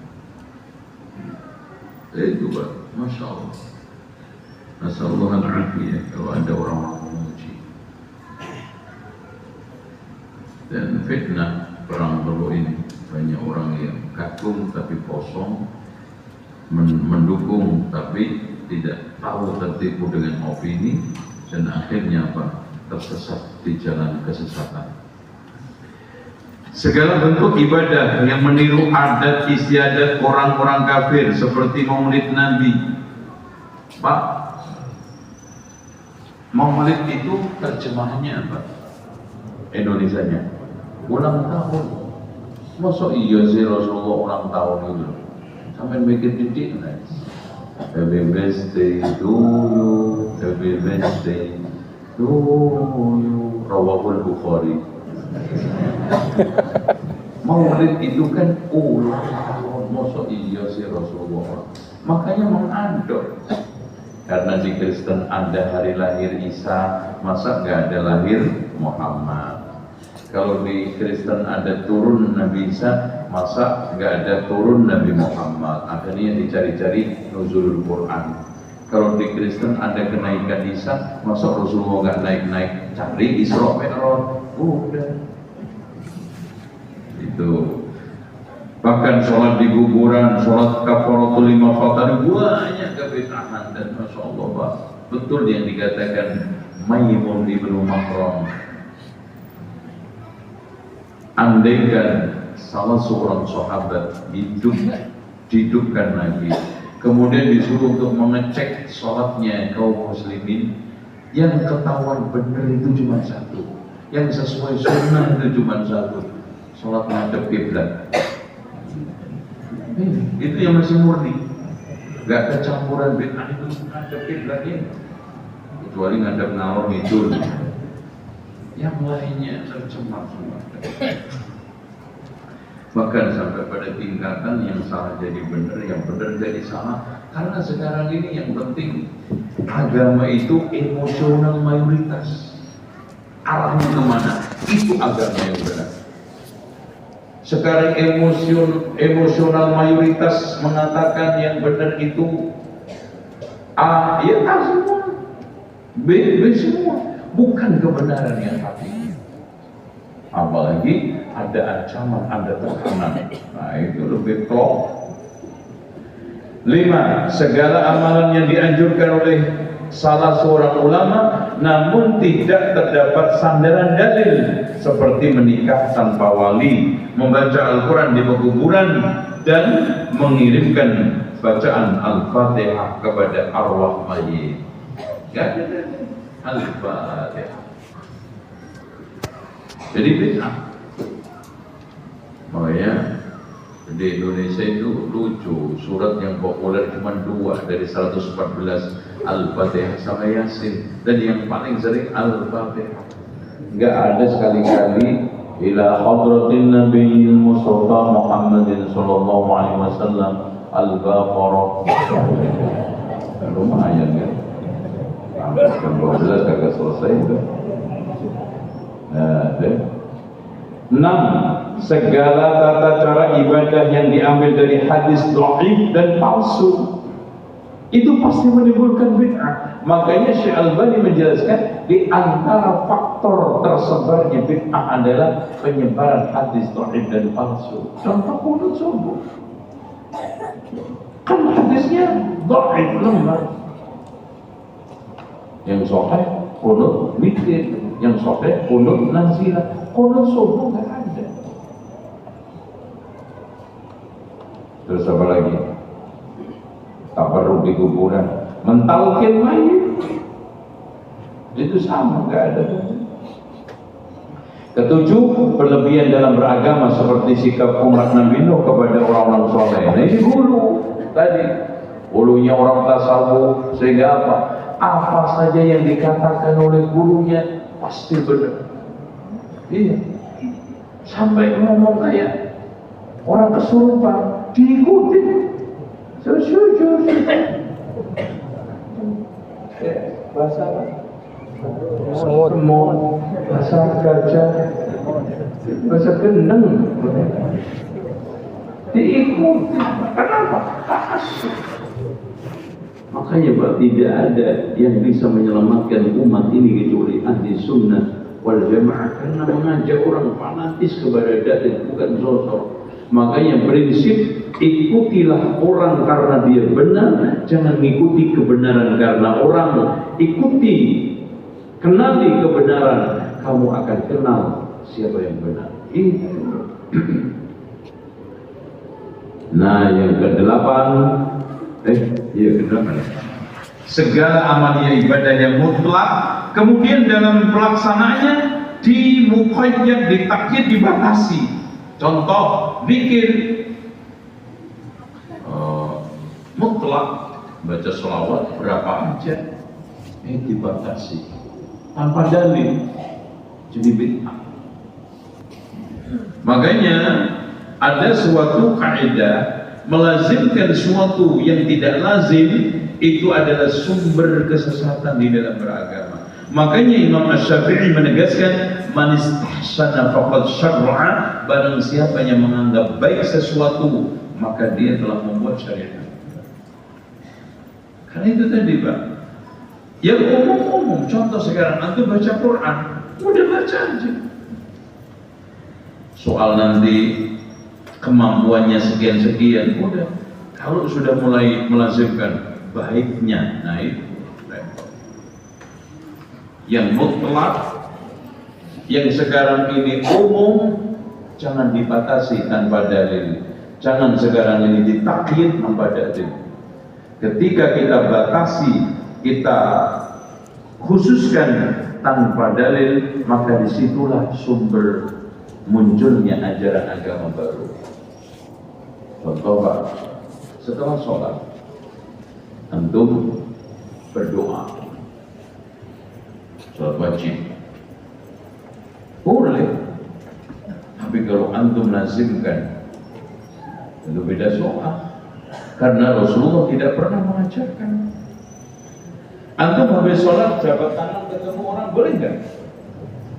Itu Pak, Masya Allah. Nasallahu alaihi ya, kalau ada orang memuji. Dan fitnah perang Belu ini, banyak orang yang kagum tapi kosong, mendukung tapi tidak tahu, tertipu dengan opini, dan akhirnya apa? Tersesat di jalan kesesatan. Segala bentuk ibadah yang meniru adat istiadat orang-orang kafir seperti maulid Nabi. Pak, maulid itu terjemahannya apa? Indonesianya ulang tahun. Masa iya sih Rasulullah ulang tahun itu? Sampai bikin titik nih. Happy birthday to you, happy birthday to you. Rawahul Bukhari. Maulid itu kan ulang tahun. Masa iya sih Rasulullah? Makanya mengadop. Karena di Kristen ada hari lahir Isa, masa nggak ada lahir Muhammad? Kalau di Kristen ada turun Nabi Isa, masa nggak ada turun Nabi Muhammad? Akhirnya dicari-cari nuzulul Quran. Kalau di Kristen ada kenaikan Isa, masa Rasulullah nggak naik-naik? Cari Isra Mi'raj. Udah. Itu. Bahkan sholat di kuburan, sholat kafaratul lima fatar, banyak kebid'ahan. Dan Masya Allah Pak, betul yang dikatakan Maimun ibnu Mahram, andaikan salah seorang sahabat hidupkan lagi, kemudian disuruh untuk mengecek sholatnya kaum muslimin, yang ketahuan benar itu cuma satu, yang sesuai sunnah itu cuma satu, sholat ngadep kiblat. Itu yang masih murni, nggak ada campuran bid'ah itu ngadep kiblat ini, kecuali ngadep ngalor ngidul. Yang lainnya tercemar semua. Bahkan sampai pada tingkatan yang salah jadi benar, yang benar jadi salah. Karena sekarang ini yang penting agama itu emosional mayoritas. Arahnya kemana? Itu agama yang benar. Sekarang emosional mayoritas mengatakan yang benar itu A, ya A semua, B semua. Bukan kebenaran yang hakiki. Apalagi ada ancaman, ada tekanan. Nah itu lebih klop. 5. Segala amalan yang dianjurkan oleh salah seorang ulama namun tidak terdapat sandaran dalil, seperti menikah tanpa wali, membaca Al-Quran di pekuburan, dan mengirimkan bacaan Al-Fatihah kepada arwah mayit. Gak ada dalil. Al-Fatihah. Jadi bid'ah. Makanya di Indonesia itu lucu, surat yang populer cuma 2 dari 114, Al-Fatihah sama Yasin, dan yang paling sering Al-Fatihah. Enggak ada sekali-kali ila hadratin nabiyil mustafa Muhammadin sallallahu alaihi wasallam Al-Baqarah. Lumayan ya. Jam 12 kagak selesai itu. Nah, 6. Segala tata cara ibadah yang diambil dari hadis dhaif dan palsu itu pasti menimbulkan bid'ah. Makanya Syekh Albani menjelaskan di antara faktor tersebarnya bid'ah adalah penyebaran hadis dhaif dan palsu. Contoh qunut subuh, kan hadisnya dhaif, lemah. Yang sahih qunut witir, yang sahih qunut nazilah. Qunut subuh nggak ada. Terus apa lagi? Tabarruk di kuburan, mentalkin mayit, itu sama, nggak ada. 7. Berlebihan dalam beragama seperti sikap umat Nabi Nuh kepada orang-orang soleh. Nah ini hulu tadi, hulunya orang tasawuf, sehingga apa? Apa saja yang dikatakan oleh gurunya pasti benar. Iya. Sampai ngomong kayak orang kesurupan diikuti. Sujud. Bahasa apa? Semut, bahasa gajah, bahasa gendeng. Diikuti. Kenapa? Asik. Makanya Pak, tidak ada yang bisa menyelamatkan umat ini kecuali ahli sunnah wal jamaah, karena mengajak orang fanatis kepada dalil, bukan sosok. Makanya prinsip ikutilah orang karena dia benar, jangan mengikuti kebenaran karena orang. Ikuti, kenali kebenaran, kamu akan kenal siapa yang benar. Itu. Nah yang ke-8, segala amaliyah ibadah yang mutlak, kemudian dalam pelaksanaannya dimuqayyad, ditakyid, dibatasi. Contoh zikir mutlak, baca sholawat berapa aja, dibatasi tanpa dalil, jadi bid'ah. Makanya ada suatu kaidah, melazimkan sesuatu yang tidak lazim itu adalah sumber kesesatan di dalam beragama. Makanya Imam Asy-Syafi'i menegaskan, man istahsana faqad syar'a, barang siapa yang menganggap baik sesuatu maka dia telah membuat syariat. Karena itu tadi Pak, yang umum-umum, contoh sekarang antum baca Quran, udah baca aja. Soal nanti kemampuannya sekian-sekian, udah. Kalau sudah mulai melazimkan baiknya, nah itu yang mutlak, yang sekarang ini umum, jangan dibatasi tanpa dalil. Jangan sekarang ini ditakyid tanpa dalil. Ketika kita batasi, kita khususkan tanpa dalil, maka disitulah sumber munculnya ajaran agama baru. Contoh Pak, setelah sholat antum berdoa, sholat wajib boleh, tapi kalau antum lazimkan itu beda soal, karena Rasulullah tidak pernah mengajarkan. Antum habis sholat jabat tangan ketemu orang boleh nggak?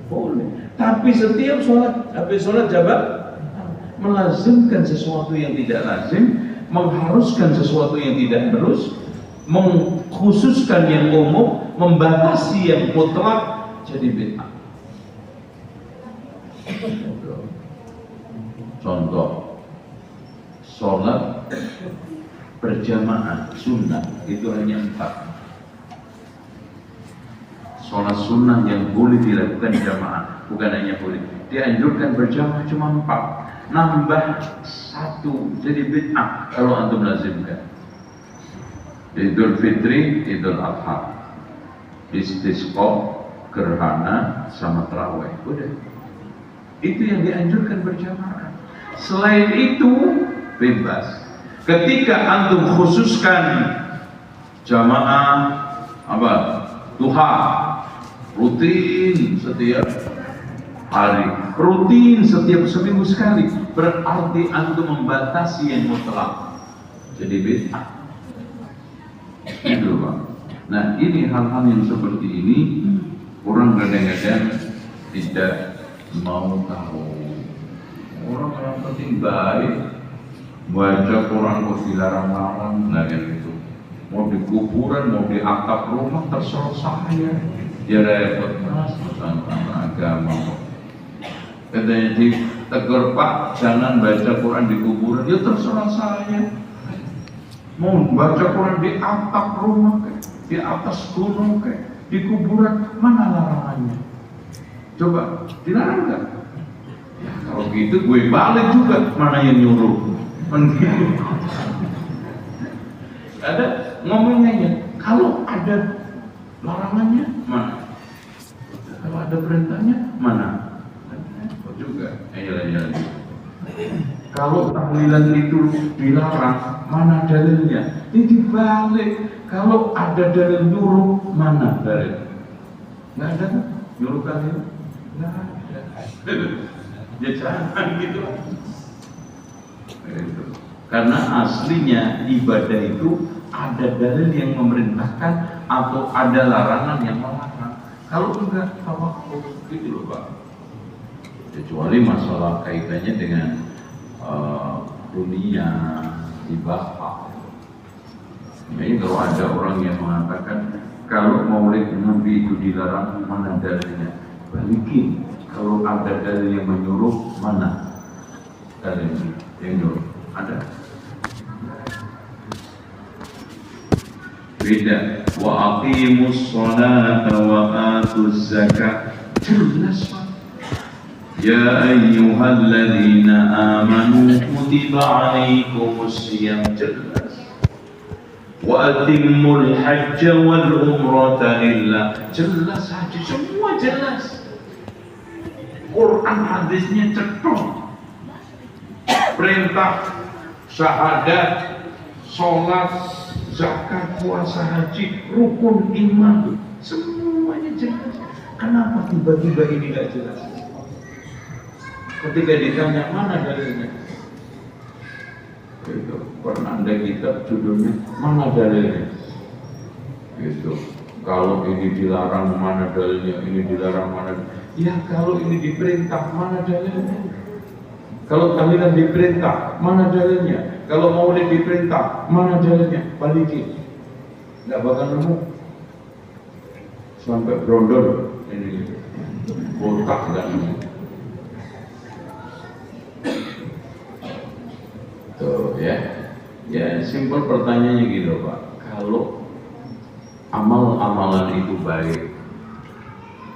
Boleh. Tapi setiap sholat habis sholat jabat, melazimkan sesuatu yang tidak lazim, mengharuskan sesuatu yang tidak harus, mengkhususkan yang umum, membatasi yang mutlak, jadi bid'ah. Contoh, sholat berjamaah sunnah itu hanya 4. Sholat sunnah yang boleh dilakukan jamaah, bukan hanya boleh, dianjurkan berjamaah cuma 4. Nambah 1 jadi bid'ah kalau antum lazimkan. Idul Fitri, Idul Adha, istisqa, gerhana, sama tarawih, udah. Itu yang dianjurkan berjamaah. Selain itu bebas. Ketika antum khususkan jamaah apa? Duha, rutin setiap hari, rutin setiap seminggu sekali, berarti antum membatasi yang mutlak, jadi bid'ah. Itu Pak. Nah, ini hal-hal yang seperti ini orang kadang-kadang tidak mau tahu. Orang yang penting baik, baca Quran kok dilarang-larang, nah gitu. Mau di kuburan, mau di atap rumah, terserah saya. Dia repot mas, tentang agama. Katanya ditegur Pak, jangan baca Quran di kuburan. Ya terserah saya. Mau baca Quran di atap rumah, di atas gunung, di kuburan, mana larangannya? Coba, dilarang nggak? Ya kalau gitu gue balik juga, mana yang nyuruh? Ada ngomongnya, kalau ada larangannya mana? Kalau ada perintahnya mana? Juga, ayolah. Kalau tahlilan itu dilarang, mana dalilnya? Ini dibalik. Kalau ada dalil nyuruh, mana dalil? Nggak ada kan? Nyuruh kalian? Nggak ada. Ya jangan gitu. Karena aslinya ibadah itu ada dalil yang memerintahkan atau ada larangan yang melarang. Kalau enggak, tawakkul gitu loh Pak. Kecuali masalah kaitannya dengan dunia, ibadah. Jadi kalau ada orang yang mengatakan kalau maulid Nabi itu dilarang, mana dalilnya? Balikin. Kalau ada dalil yang menyuruh, mana dalilnya yang nyuruh? Ada? Beda. Wa aqimus sholata wa atuz zakat. Jelas Pak. Ya ayyuhalladzina amanu kutiba alaikumus syiyam, jelas. Wa atimmul hajja wal umrata lillah, jelas. Haji semua jelas. Quran hadisnya cetok. Perintah syahadat, sholat, zakat, puasa, haji, rukun iman, semuanya jelas. Kenapa tiba-tiba ini tidak jelas? Ketika ditanya mana dalilnya, itu pernah ada kitab judulnya mana dalilnya, gitu. Kalau ini dilarang mana dalilnya, ini dilarang mana? Ya kalau ini diperintah mana dalilnya? Kalau tahlilan diperintah mana dalilnya? Kalau maulid diperintah mana dalilnya? Balikin, nggak bakal nemu sampai brondol ini botak nggak nemu. Tuh ya simpel pertanyaannya gitu Pak. Kalau amal-amalan itu baik,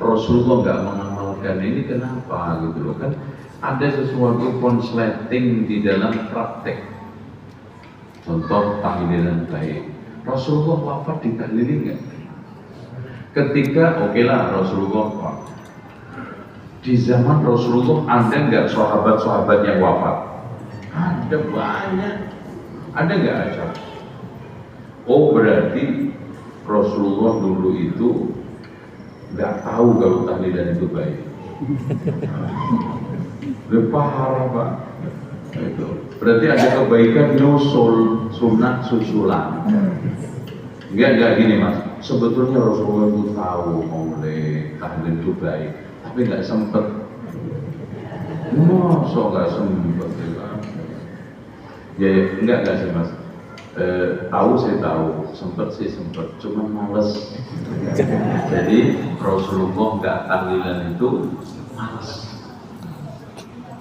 Rasulullah nggak mengamalkan ini, kenapa gitu loh? Kan ada sesuatu konsleting di dalam praktek. Contoh tahlilan baik, Rasulullah wafat ditahlili nggak? Ketika Rasulullah wafat, di zaman Rasulullah ada nggak sahabat-sahabat yang wafat? Ada banyak. Ada nggak aja? Oh berarti Rasulullah dulu itu nggak tahu kalau tahlilan itu baik. Parah Pak. Itu. Berarti ada kebaikan nyusul, sunat susulan. Enggak gini Mas. Sebetulnya Rasulullah itu tahu mulai tahlil itu baik, tapi nggak sempet. Masa nggak sempet ya? Enggak sih Mas. Tahu saya tahu, sempet, cuma males. Jadi Rasulullah nggak tahlilan itu males.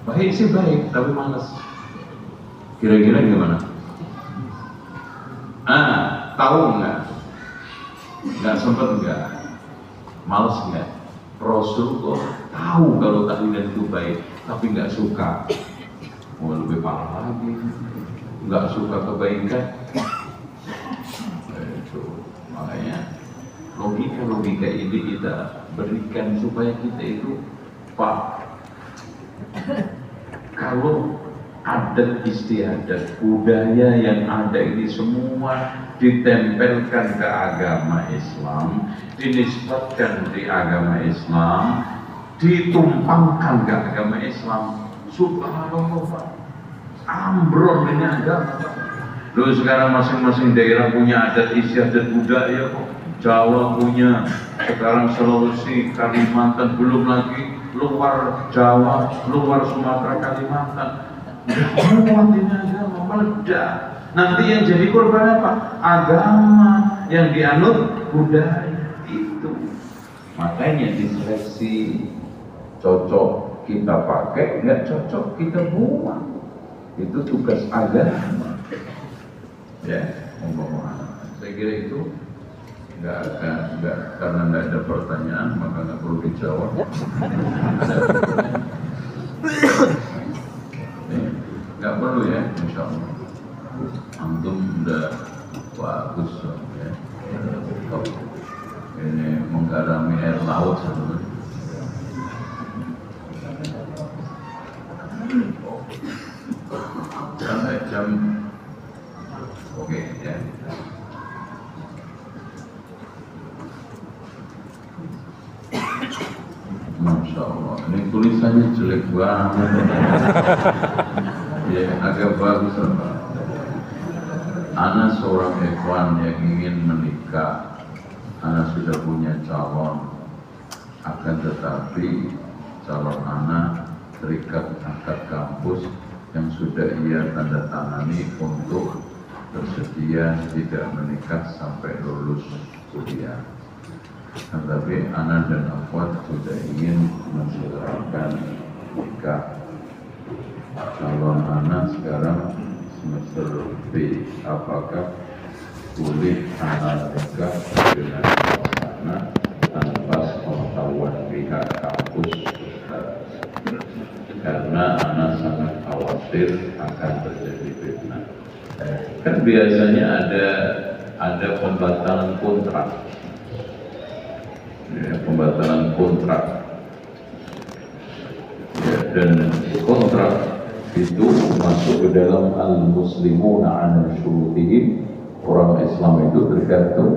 Baik sih baik, tapi males. Kira-kira gimana? Tahu nggak? Nggak sempet nggak? Males nggak? Rasulullah tahu kalau tahlilan itu baik, tapi nggak suka. Mau lebih parah lagi, nggak suka kebaikan. Itu makanya logika ini kita berikan supaya kita itu Pak, kalau adat istiadat budaya yang ada ini semua ditempelkan ke agama Islam, dinisbatkan di agama Islam, ditumpangkan ke agama Islam, subhanallah Pak, ambrol ini agama Pak. Loh sekarang masing-masing daerah punya adat istiadat budaya kok. Jawa punya, sekarang Sulawesi, Kalimantan, belum lagi luar Jawa, luar Sumatera, Kalimantan. Muat ini agama meledak. Nanti yang jadi korban apa? Agama, yang dianut budaya itu. Makanya diseleksi, cocok kita pakai, nggak cocok kita buang. Itu tugas agama. Ya, saya kira itu karena nggak ada pertanyaan maka nggak perlu dijawab. Nggak perlu ya, insya Allah. Antum udah bagus ya. Ini menggarami air laut sebenarnya. Sampai jam oke ya. Masya Allah, ini tulisannya jelek banget. Ya, agak bagus apa? Ana seorang ikhwan yang ingin menikah. Ana sudah punya calon, akan tetapi calon Ana terikat akad kampus yang sudah ia tanda tangani untuk bersedia tidak menikah sampai lulus kuliah. Tetapi Ana dan akhwat sudah ingin mensegerakan nikah. Calon Ana sekarang semester B, apakah boleh Ana nikah dengan calon Ana tanpa pengetahuan pihak kampus? Karena Ana sangat khawatir akan terjadi fitnah. Kan biasanya ada pembatalan kontrak. Ya, pembatalan kontrak ya, dan kontrak itu masuk ke dalam al-muslimuna ala syurutihim. Orang Islam itu tergantung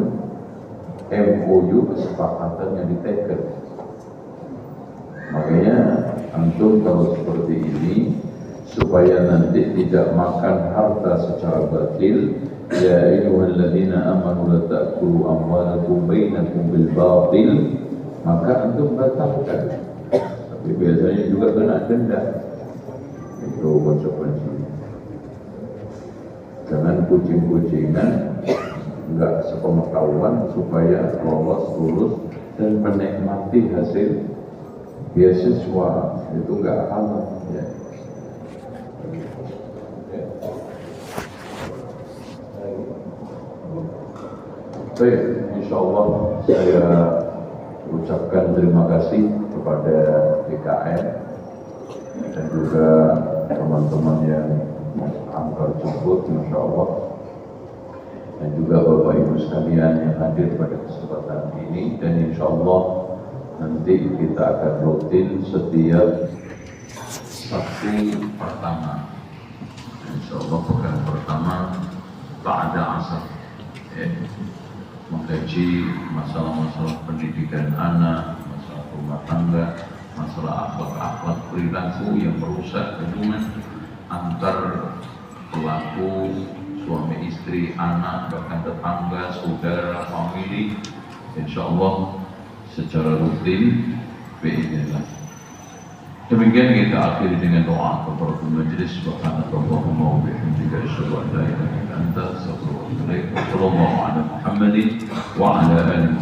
MOU, kesepakatan yang ditekan. Makanya antum kalau seperti ini supaya nanti tidak makan harta secara batil, ya ayyuhalladzina amanu la ta'kulu amwalakum bainakum bil batil, maka antum batalkan. Tapi biasanya juga kena denda. Itu konsekuensinya. Jangan kucing-kucingan, enggak sepengetahuan supaya lulus dan menikmati hasil beasiswa itu enggak halal ya. Baik, insya Allah saya ucapkan terima kasih kepada BKN dan juga teman-teman yang antar jemput, insya Allah. dan juga Bapak Ibu sekalian yang hadir pada kesempatan ini. Dan insya Allah nanti kita akan rutin setiap Sabtu pertama, insya Allah pekan pertama ba'da asar, mengkaji masalah-masalah pendidikan anak, masalah rumah tangga, masalah akhlak-akhlak perilaku yang merusak hubungan antar pelaku, suami istri, anak, bahkan tetangga, saudara, famili. Insya Allah secara rutin biidznillah. Demikian kita akhiri dengan doa kafaratul majlis. Subhanakallahumma wa bihamdika asyhadu an la ilaha illa anta astaghfiruka wa atubu ilaik. Wassallallahu ala Muhammadin wa ala alihi